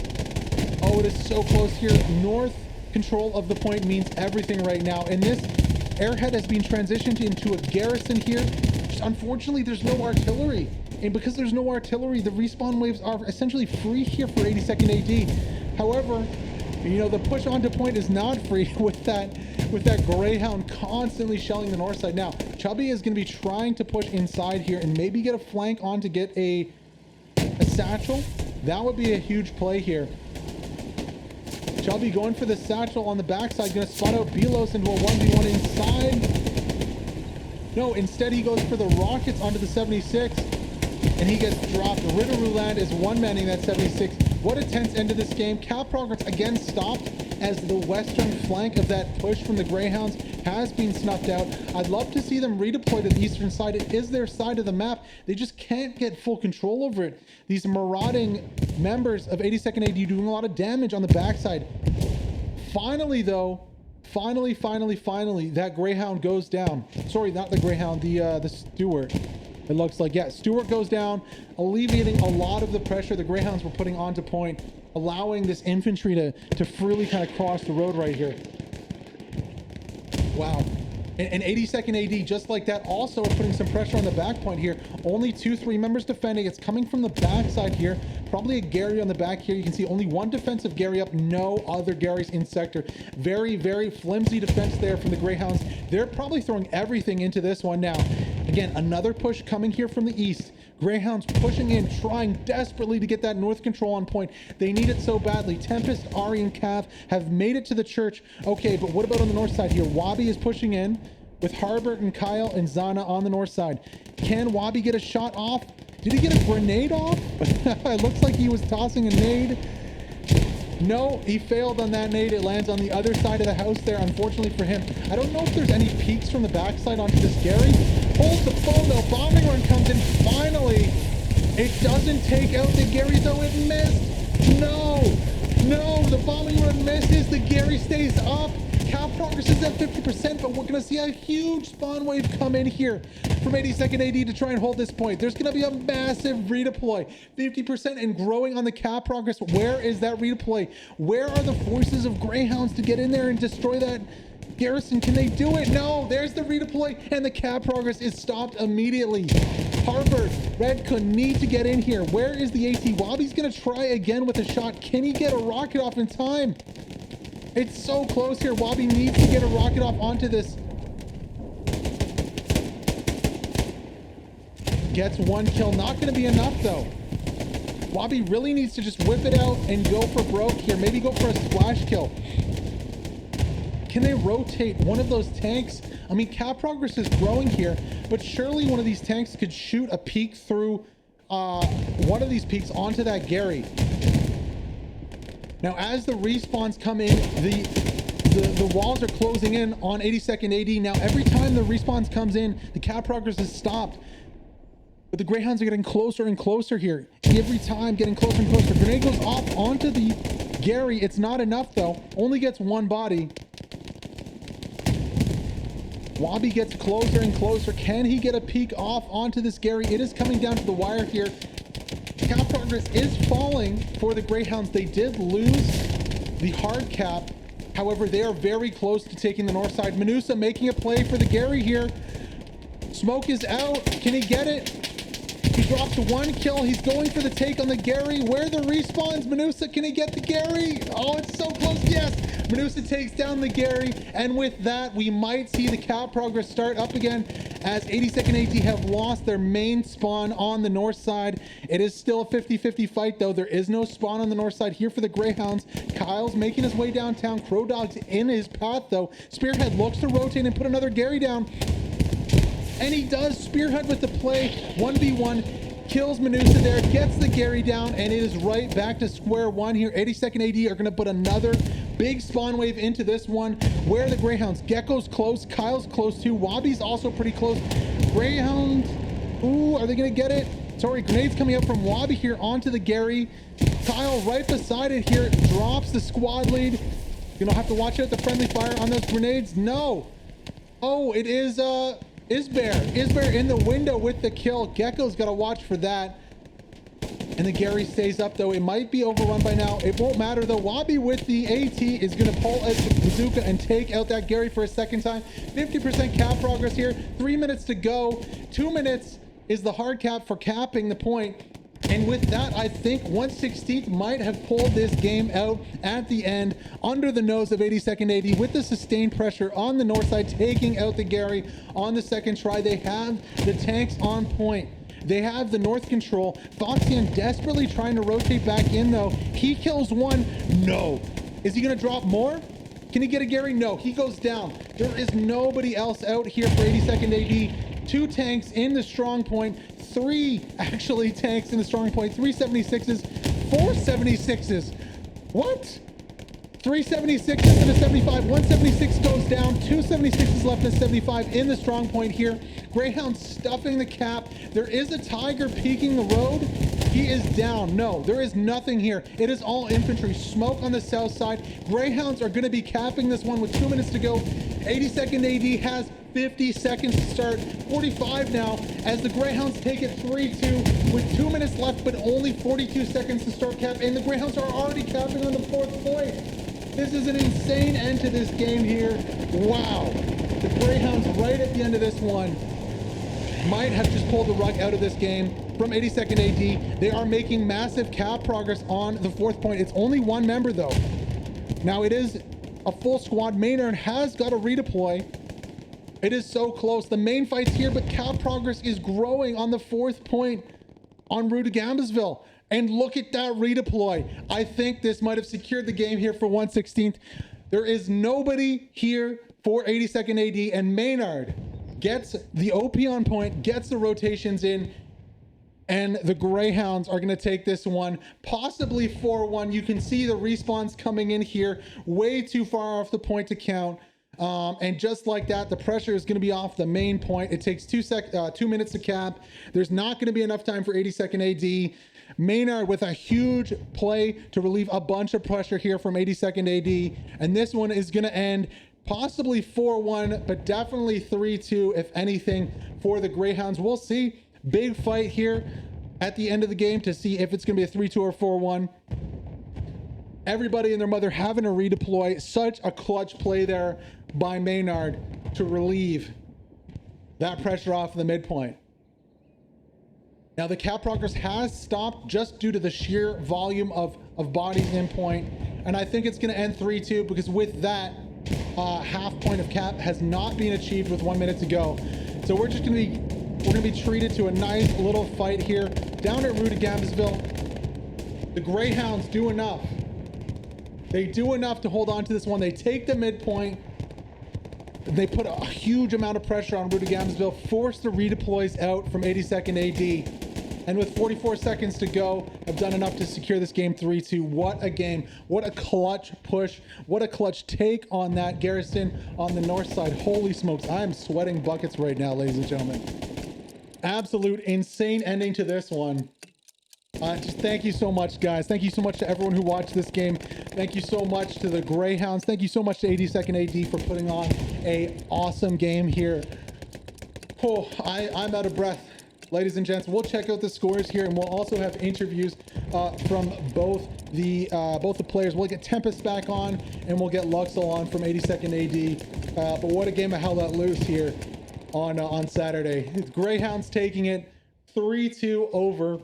[SPEAKER 1] Oh, it is so close here. North control of the point means everything right now. And this airhead has been transitioned into a garrison here. Just unfortunately, there's no artillery. And because there's no artillery, the respawn waves are essentially free here for 82nd AD. However, you know, the push onto point is not free with that Greyhound constantly shelling the north side. Now, Chubby is going to be trying to push inside here and maybe get a flank on to get a satchel. That would be a huge play here. Chubby going for the satchel on the backside, going to spot out Belos into a 1v1 inside. No, instead he goes for the rockets onto the 76, and he gets dropped. Ritter Rouland is one-manning that 76. What a tense end to this game. Cap progress again stopped as the western flank of that push from the Greyhounds has been snuffed out. I'd love to see them redeploy to the eastern side. It is their side of the map. They just can't get full control over it. These marauding members of 82nd AD doing a lot of damage on the backside. Finally, though, finally, that Greyhound goes down. Sorry, not the Greyhound, the Stewart. It looks like, yeah, Stewart goes down, alleviating a lot of the pressure the Greyhounds were putting onto point, allowing this infantry to freely kind of cross the road right here. Wow. And 82nd AD, just like that, also are putting some pressure on the back point here. Only 2-3 members defending. It's coming from the backside here. Probably a Gary on the back here. You can see only one defensive Gary up, no other Garys in sector. Very, very flimsy defense there from the Greyhounds. They're probably throwing everything into this one now. Again, another push coming here from the east. Greyhounds pushing in, trying desperately to get that north control on point. They need it so badly. Tempest, Ari, and Cav have made it to the church. Okay, but what about on the north side here? Wabi is pushing in with Harbert and Kyle and Zana on the north side. Can Wabi get a shot off? Did he get a grenade off? It looks like he was tossing a nade. No, he failed on that nade. It lands on the other side of the house there, unfortunately for him. I don't know if there's any peeks from the backside onto this Gary. Holds the phone though. Bombing run comes in finally. It doesn't take out the Gary though. It missed. No, the bombing run misses. The Gary stays up. Cap progress is at 50%, but we're going to see a huge spawn wave come in here from 82nd AD to try and hold this point. There's going to be a massive redeploy. 50% and growing on the cap progress. Where is that redeploy? Where are the forces of Greyhounds to get in there and destroy that garrison? Can they do it? No, there's the redeploy, and the cap progress is stopped immediately. Harvard, Redcoon need to get in here. Where is the AT? Wabi's going to try again with a shot. Can he get a rocket off in time? It's so close here. Wabi needs to get a rocket off onto this. Gets one kill. Not going to be enough, though. Wabi really needs to just whip it out and go for broke here. Maybe go for a splash kill. Can they rotate one of those tanks? I mean, cap progress is growing here, but surely one of these tanks could shoot a peek through one of these peaks onto that Gary. Now, as the respawns come in, the walls are closing in on 82nd AD. Now, every time the respawns comes in, the cap progress is stopped. But the Greyhounds are getting closer and closer here. Every time getting closer and closer. Grenade goes off onto the Gary. It's not enough, though. Only gets one body. Wabi gets closer and closer. Can he get a peek off onto this Gary? It is coming down to the wire here. Cap progress is falling for the Greyhounds. They did lose the hard cap. However, they are very close to taking the north side. Menusa making a play for the Gary here. Smoke is out. Can he get it? He drops one kill. He's going for the take on the Gary. Where the respawns? Menusa, can he get the Gary? Oh, it's so close. Yes. Menusa takes down the Gary. And with that, we might see the cap progress start up again as 82nd AT have lost their main spawn on the north side. It is still a 50-50 fight, though. There is no spawn on the north side here for the Greyhounds. Kyle's making his way downtown. Crow Dog's in his path, though. Spearhead looks to rotate and put another Gary down. and he does. Spearhead with the play, 1v1, kills Menusa there, gets the Gary down, and it is right back to square one here. 82nd AD are going to put another big spawn wave into this one, where the Greyhounds, Gecko's close, Kyle's close too, Wabi's also pretty close. Greyhounds, ooh, are they going to get it? Sorry, grenades coming up from Wabi here onto the Gary. Kyle right beside it here, drops the squad lead. You're gonna have to watch out the friendly fire on those grenades. No. Oh, it is Isbear in the window with the kill. Gecko's got to watch for that. And the Gary stays up though. It might be overrun by now. It won't matter though. Wabi with the AT is going to pull out the bazooka and take out that Gary for a second time. 50% cap progress here. 3 minutes to go. 2 minutes is the hard cap for capping the point. And with that, I think 1/16 might have pulled this game out at the end under the nose of 82nd AD with the sustained pressure on the north side, taking out the Gary on the second try. They have the tanks on point. They have the north control. Foxian desperately trying to rotate back in though. He kills one. No. Is he going to drop more? Can he get a Gary? No, he goes down. There is nobody else out here for 82nd AD. 2 tanks in the strong point. 3 actually tanks in the strong point. 3 76s, 4 76s. What? 3 76s and a 75. 176 goes down. 2 76s left and 75 in the strong point here. Greyhound stuffing the cap. There is a Tiger peeking the road. He is down. No, there is nothing here. It is all infantry. Smoke on the south side. Greyhounds are going to be capping this one with 2 minutes to go. 82nd AD has 50 seconds to start. 45 now as the Greyhounds take it 3-2 with 2 minutes left, but only 42 seconds to start cap. And the Greyhounds are already capping on the 4th point. This is an insane end to this game here. Wow. The Greyhounds right at the end of this one might have just pulled the rug out of this game from 82nd AD. They are making massive cap progress on the 4th point. It's only 1 member though. Now it is a full squad. Maynard has got to redeploy. It is so close. The main fight's here, but cap progress is growing on the 4th point on route to Gambasville. And look at that redeploy. I think this might have secured the game here for 1/16. There is nobody here for 82nd AD, and Maynard gets the OP on point, gets the rotations in, and the Greyhounds are going to take this one possibly 4-1. You can see the respawns coming in here way too far off the point to count. And just like that, the pressure is going to be off the main point. It takes 2 minutes to cap. There's not going to be enough time for 82nd AD. Maynard with a huge play to relieve a bunch of pressure here from 82nd AD. And this one is going to end possibly 4-1, but definitely 3-2, if anything, for the Greyhounds. We'll see. Big fight here at the end of the game to see if it's going to be a 3-2 or 4-1. Everybody and their mother having a redeploy. Such a clutch play there by Maynard to relieve that pressure off the midpoint. Now the cap progress has stopped just due to the sheer volume of bodies in point. And I think it's going to end 3-2 because with that, half point of cap has not been achieved with 1 minute to go. So we're just going to be treated to a nice little fight here down at Route of Gambasville. The Greyhounds do enough. They do enough to hold on to this one. They take the midpoint. They put a huge amount of pressure on Route of Gambasville, force the redeploys out from 82nd AD. And with 44 seconds to go, have done enough to secure this game 3-2. What a game. What a clutch push. What a clutch take on that Garrison on the north side. Holy smokes. I am sweating buckets right now, ladies and gentlemen. Absolute insane ending to this one. Just thank you so much, guys. Thank you so much to everyone who watched this game. Thank you so much to the Greyhounds. Thank you so much to 82nd AD for putting on a awesome game here. Oh, I'm out of breath. Ladies and gents, we'll check out the scores here, and we'll also have interviews from both the players. We'll get Tempest back on, and we'll get Luxel on from 82nd AD. But what a game of hell let loose here on Saturday. Greyhounds taking it 3-2 over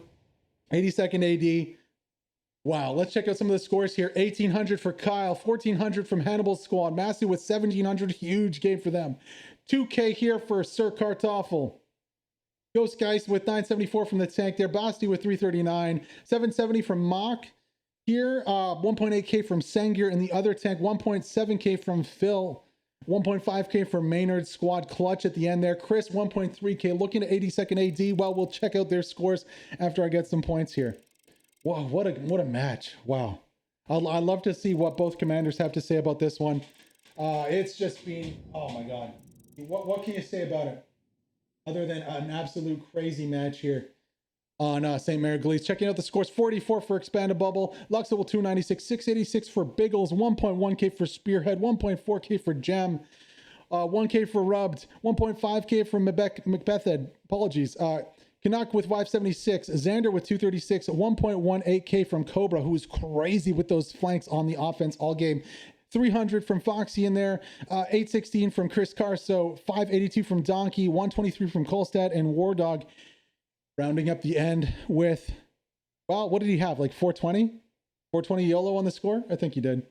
[SPEAKER 1] 82nd AD. Wow, let's check out some of the scores here. 1,800 for Kyle, 1,400 from Hannibal's squad. Massey with 1,700, huge game for them. 2K here for Sir Kartoffel. Ghost Geist with 974 from the tank there. Basti with 339. 770 from Mock here. 1.8K from Sengir in the other tank. 1.7K from Phil. 1.5K for Maynard squad clutch at the end there. Chris, 1.3K, looking at 82nd AD. Well, we'll check out their scores after I get some points here. Wow, what a match. Wow. I love to see what both commanders have to say about this one. It's just been, oh my God. What can you say about it? Other than an absolute crazy match here on Sainte-Mère-Église. Checking out the scores: 44 for Expanded Bubble, Luxable 296, 686 for Biggles, 1.1K for Spearhead, 1.4K for Gem, 1K for Rubbed, 1.5K for Macbethed. Apologies. Canuck with 576, Xander with 236, 1.18K from Cobra, who is crazy with those flanks on the offense all game. 300 from Foxy in there, 816 from Chris Carso, 582 from Donkey, 123 from Kolstad, and War Dog rounding up the end with, well, what did he have? Like 420? 420 YOLO on the score? I think he did.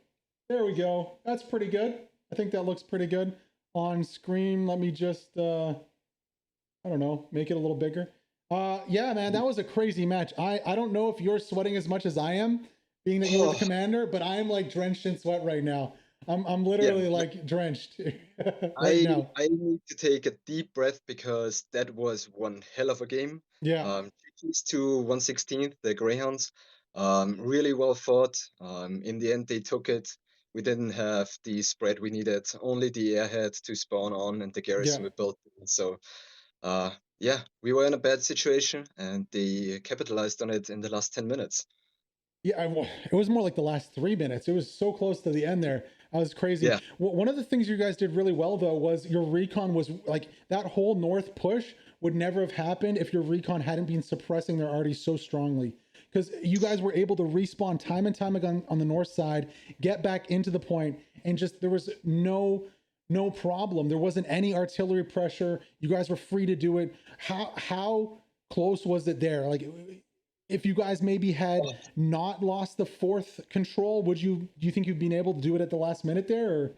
[SPEAKER 1] There we go. That's pretty good. I think that looks pretty good on screen. Let me just, I don't know, make it a little bigger. Yeah, man, that was a crazy match. I don't know if you're sweating as much as I am, being that you were the commander, but I am like drenched in sweat right now. I'm literally like drenched now.
[SPEAKER 2] I need to take a deep breath because that was one hell of a game.
[SPEAKER 1] Yeah.
[SPEAKER 2] GG's to 116th, the Greyhounds. Really well fought. In the end, they took it. We didn't have the spread we needed, only the airhead to spawn on and the garrison we built. So, yeah, we were in a bad situation and they capitalized on it in the last 10 minutes.
[SPEAKER 1] Yeah, it was more like the last 3 minutes. It was so close to the end there. I was crazy.
[SPEAKER 2] Yeah.
[SPEAKER 1] One of the things you guys did really well, though, was your recon was like that whole north push would never have happened if your recon hadn't been suppressing their arties so strongly. Because you guys were able to respawn time and time again on the north side, get back into the point, and just there was no problem. There wasn't any artillery pressure. You guys were free to do it. How close was it there? Like, if you guys maybe had not lost the fourth control, do you think you'd been able to do it at the last minute there?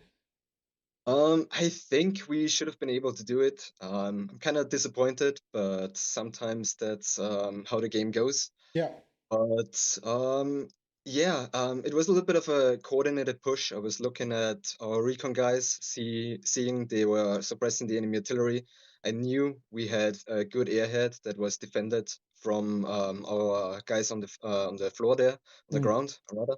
[SPEAKER 1] Or?
[SPEAKER 2] I think we should have been able to do it. I'm kind of disappointed, but sometimes that's how the game goes.
[SPEAKER 1] Yeah.
[SPEAKER 2] But yeah, it was a little bit of a coordinated push. I was looking at our recon guys, seeing they were suppressing the enemy artillery. I knew we had a good airhead that was defended from our guys on the floor there, on the ground, rather,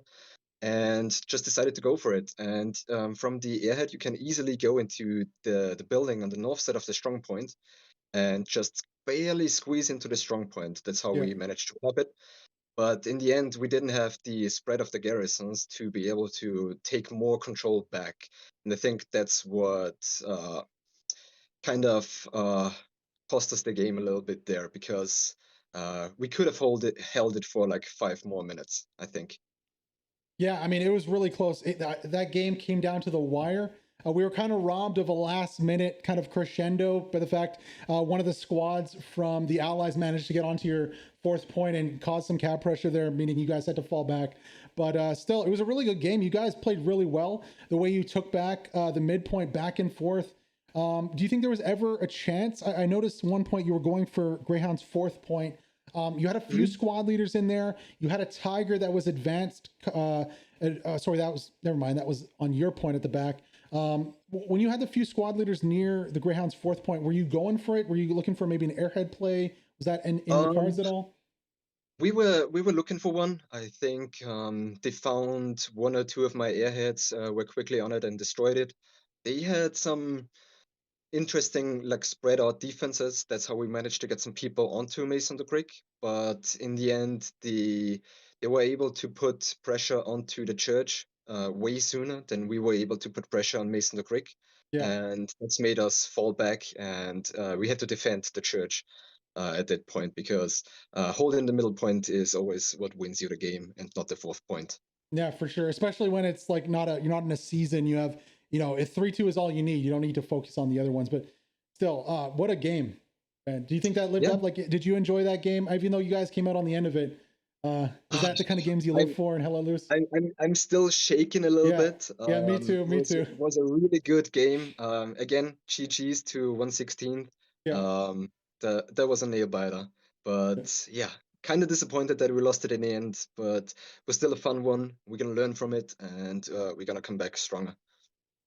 [SPEAKER 2] and just decided to go for it. And from the airhead, you can easily go into the building on the north side of the strong point and just barely squeeze into the strong point. That's how we managed to win it. But in the end, we didn't have the spread of the garrisons to be able to take more control back. And I think that's what kind of cost us the game a little bit there, because we could have held it for like 5 more minutes, I think.
[SPEAKER 1] Yeah, I mean, it was really close. That game came down to the wire. We were kind of robbed of a last minute kind of crescendo by the fact one of the squads from the Allies managed to get onto your fourth point and cause some cap pressure there, meaning you guys had to fall back. But still, it was a really good game. You guys played really well. The way you took back the midpoint back and forth. Do you think there was ever a chance? I noticed one point you were going for Greyhound's fourth point. You had a few squad leaders in there. You had a Tiger that was advanced. Sorry, never mind. That was on your point at the back. When you had the few squad leaders near the Greyhound's fourth point, were you going for it? Were you looking for maybe an airhead play? Was that in the cards at all?
[SPEAKER 2] We were looking for one. I think they found 1 or 2 of my airheads, were quickly on it and destroyed it. They had some interesting like spread out defenses. That's how we managed to get some people onto Mason the Creek. But in the end, they were able to put pressure onto the church way sooner than we were able to put pressure on Mason the Creek.
[SPEAKER 1] Yeah.
[SPEAKER 2] And that's made us fall back, and we had to defend the church at that point, because holding the middle point is always what wins you the game, and not the fourth point.
[SPEAKER 1] Yeah, for sure. Especially when it's like you're not in a season. You have, if 3-2 is all you need, you don't need to focus on the other ones. But still, what a game. And do you think that lived up? Like, did you enjoy that game? Even though you guys came out on the end of it, is that the kind of games you live for? And Hello Loose?
[SPEAKER 2] I'm still shaking a little bit.
[SPEAKER 1] Yeah, me too.
[SPEAKER 2] It was a really good game. Again, GG's to 116.
[SPEAKER 1] Yeah.
[SPEAKER 2] That was a nail biter. But yeah, kind of disappointed that we lost it in the end. But it was still a fun one. We're gonna learn from it, and we're gonna come back stronger.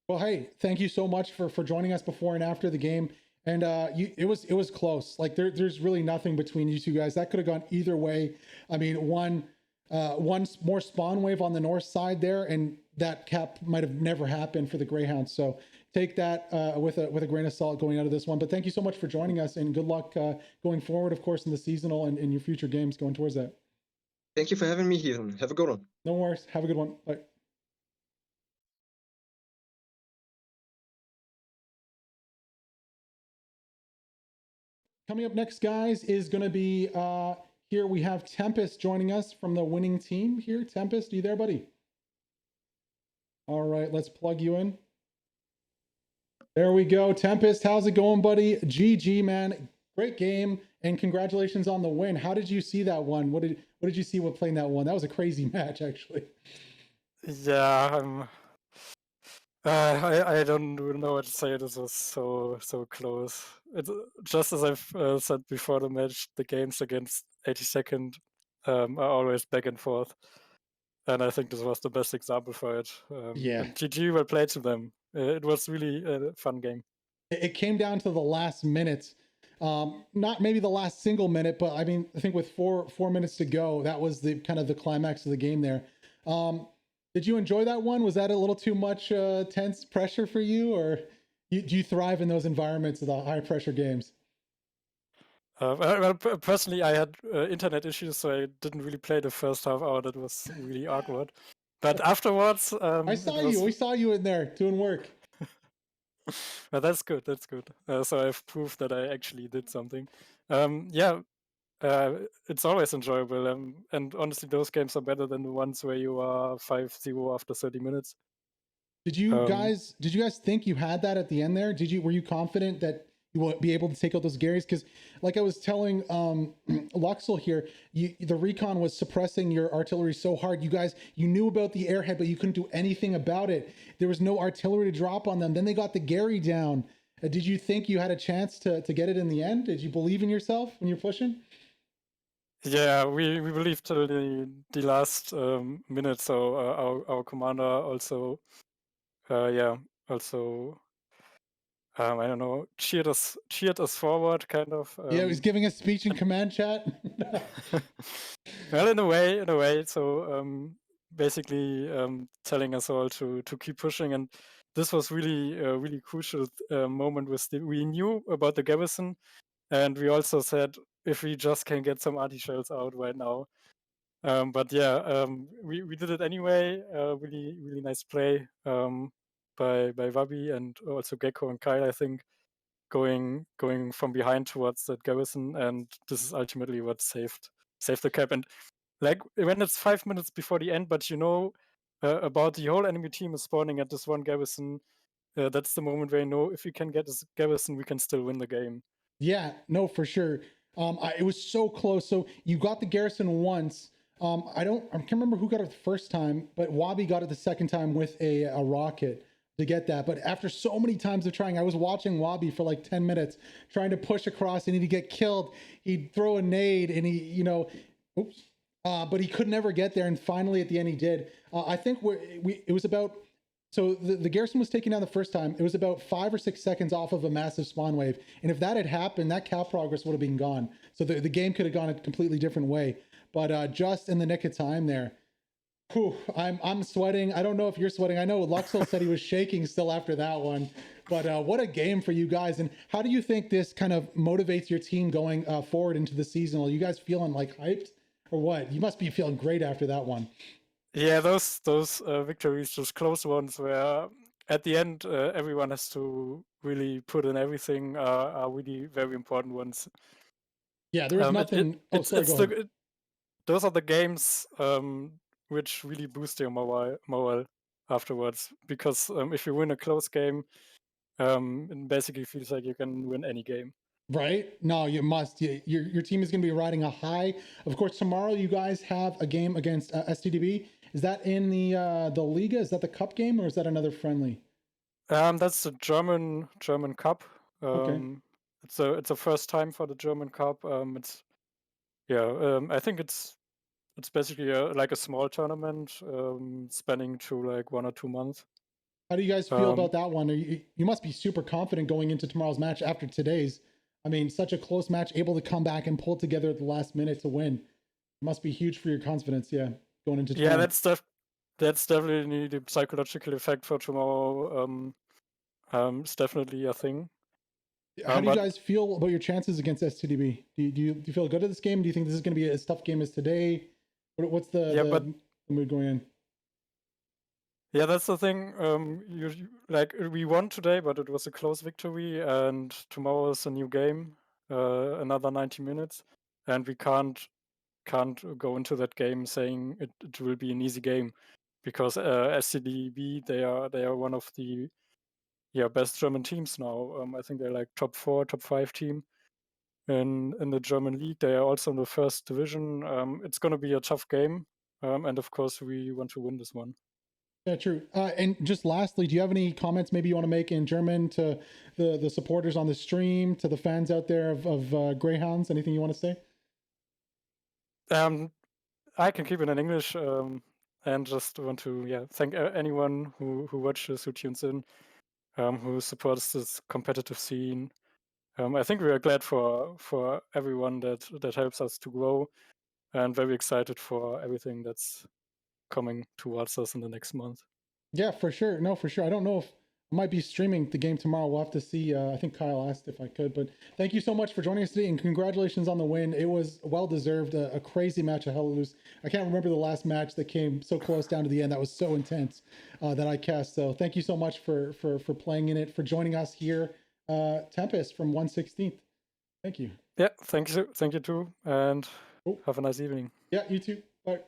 [SPEAKER 1] Well, hey, thank you so much for joining us before and after the game. And it was close. Like there's really nothing between you two guys. That could have gone either way. I mean, one more spawn wave on the north side there, and that cap might have never happened for the Greyhounds. So take that with a grain of salt going out of this one. But thank you so much for joining us, and good luck going forward, of course, in the seasonal and in your future games going towards that.
[SPEAKER 2] Thank you for having me, Heathen. Have a good one.
[SPEAKER 1] No worries. Have a good one. Bye. Coming up next, guys, is going to be here we have Tempest joining us from the winning team here. Tempest, are you there, buddy? All right, let's plug you in. There we go. Tempest, how's it going, buddy? GG, man. Great game, and congratulations on the win. How did you see that one? What did you see when playing that one? That was a crazy match, actually.
[SPEAKER 3] Yeah, I don't know what to say. This was so close. It's just as I've said before the match, the games against 82nd are always back and forth, and I think this was the best example for it.
[SPEAKER 1] Yeah.
[SPEAKER 3] And GG, well played to them. It was really a fun game.
[SPEAKER 1] It came down to the last minutes. Not maybe the last single minute, but I mean, I think with four minutes to go, that was the kind of the climax of the game there. Did you enjoy that one? Was that a little too much tense pressure for you, or do you thrive in those environments of the high pressure games?
[SPEAKER 3] Well, personally, I had internet issues, so I didn't really play the first half hour. That was really awkward. But afterwards,
[SPEAKER 1] I saw you. We saw you in there doing work.
[SPEAKER 3] Well, that's good. That's good. So I've proved that I actually did something. Yeah, it's always enjoyable. And honestly, those games are better than the ones where you are 5-0 after 30 minutes.
[SPEAKER 1] Did you guys think you had that at the end there? Were you confident that you will be able to take out those Garys? Because like I was telling Luxel here, the recon was suppressing your artillery so hard. You knew about the airhead, but you couldn't do anything about it. There was no artillery to drop on them. Then they got the Gary down. Did you think you had a chance to get it in the end? Did you believe in yourself when you're pushing?
[SPEAKER 3] Yeah, we believed till the last minute. So our commander also, I don't know, cheered us forward, kind of.
[SPEAKER 1] Yeah, he was giving a speech in command chat.
[SPEAKER 3] Well, in a way. So basically telling us all to keep pushing, and this was really a really crucial moment. We knew about the garrison, and we also said if we just can get some anti-shells out right now. But yeah, we did it anyway. Really nice play by Wabi and also Gecko and Kyle, I think, going from behind towards that garrison, and this is ultimately what saved the cap. And like when it's 5 minutes before the end, but you know about the whole enemy team is spawning at this one garrison, that's the moment where you know if we can get this garrison, we can still win the game.
[SPEAKER 1] Yeah, no, for sure. It was so close. So you got the garrison once. I can't remember who got it the first time, but Wabi got it the second time with a rocket to get that. But after so many times of trying, I was watching Wabi for like 10 minutes trying to push across, and he'd get killed. He'd throw a nade, and but he could never get there. And finally, at the end, he did. I think it was about. So the garrison was taken down the first time. It was about 5 or 6 seconds off of a massive spawn wave. And if that had happened, that cap progress would have been gone. So the game could have gone a completely different way. But just in the nick of time there. Whew, I'm sweating. I don't know if you're sweating. I know Luxel said he was shaking still after that one. But what a game for you guys. And how do you think this kind of motivates your team going forward into the season? Are you guys feeling like hyped or what? You must be feeling great after that one.
[SPEAKER 3] Yeah, those victories, those close ones where at the end everyone has to really put in everything, are really very important ones.
[SPEAKER 1] Yeah, there's nothing.
[SPEAKER 3] Those are the games which really boost your morale afterwards. Because if you win a close game, it basically feels like you can win any game.
[SPEAKER 1] Right? No, you must. Your team is going to be riding a high. Of course, tomorrow you guys have a game against STDB. Is that in the Liga? Is that the cup game, or is that another friendly?
[SPEAKER 3] That's the German Cup.
[SPEAKER 1] Okay.
[SPEAKER 3] It's a first time for the German Cup. I think it's basically like a small tournament spanning to like 1 or 2 months.
[SPEAKER 1] How do you guys feel about that one? You must be super confident going into tomorrow's match after today's. I mean, such a close match, able to come back and pull together at the last minute to win. It must be huge for your confidence, going into tomorrow.
[SPEAKER 3] Yeah, that's definitely the psychological effect for tomorrow. It's definitely a thing.
[SPEAKER 1] How do you guys feel about your chances against STDB? Do you feel good at this game? Do you think this is going to be as tough game as today? What's the mood going in?
[SPEAKER 3] Yeah, that's the thing. We won today, but it was a close victory, and tomorrow is a new game, another 90 minutes, and we can't go into that game saying it will be an easy game, because SCDB they are one of the best German teams now. I think they're like top 4, top 5 team in the German league. They are also in the first division. It's going to be a tough game, and of course we want to win this one.
[SPEAKER 1] Yeah, true. And just lastly, do you have any comments maybe you want to make in German to the supporters on the stream, to the fans out there of Greyhounds? Anything you want to say?
[SPEAKER 3] I can keep it in English, and just want to thank anyone who watches, who tunes in, who supports this competitive scene. I think we are glad for everyone that helps us to grow, and very excited for everything that's coming towards us in the next month. Yeah,
[SPEAKER 1] for sure. No, for sure. I don't know if I might be streaming the game tomorrow. We'll have to see. I think Kyle asked if I could, but thank you so much for joining us today, and congratulations on the win. It was well-deserved, a crazy match of hell loose. I can't remember the last match that came so close down to the end. That was so intense that I cast. So thank you so much for playing in it, for joining us here, Tempest from 1/16. Thank you.
[SPEAKER 3] Yeah, thank you too, and have a nice evening.
[SPEAKER 1] Yeah, you too. Bye.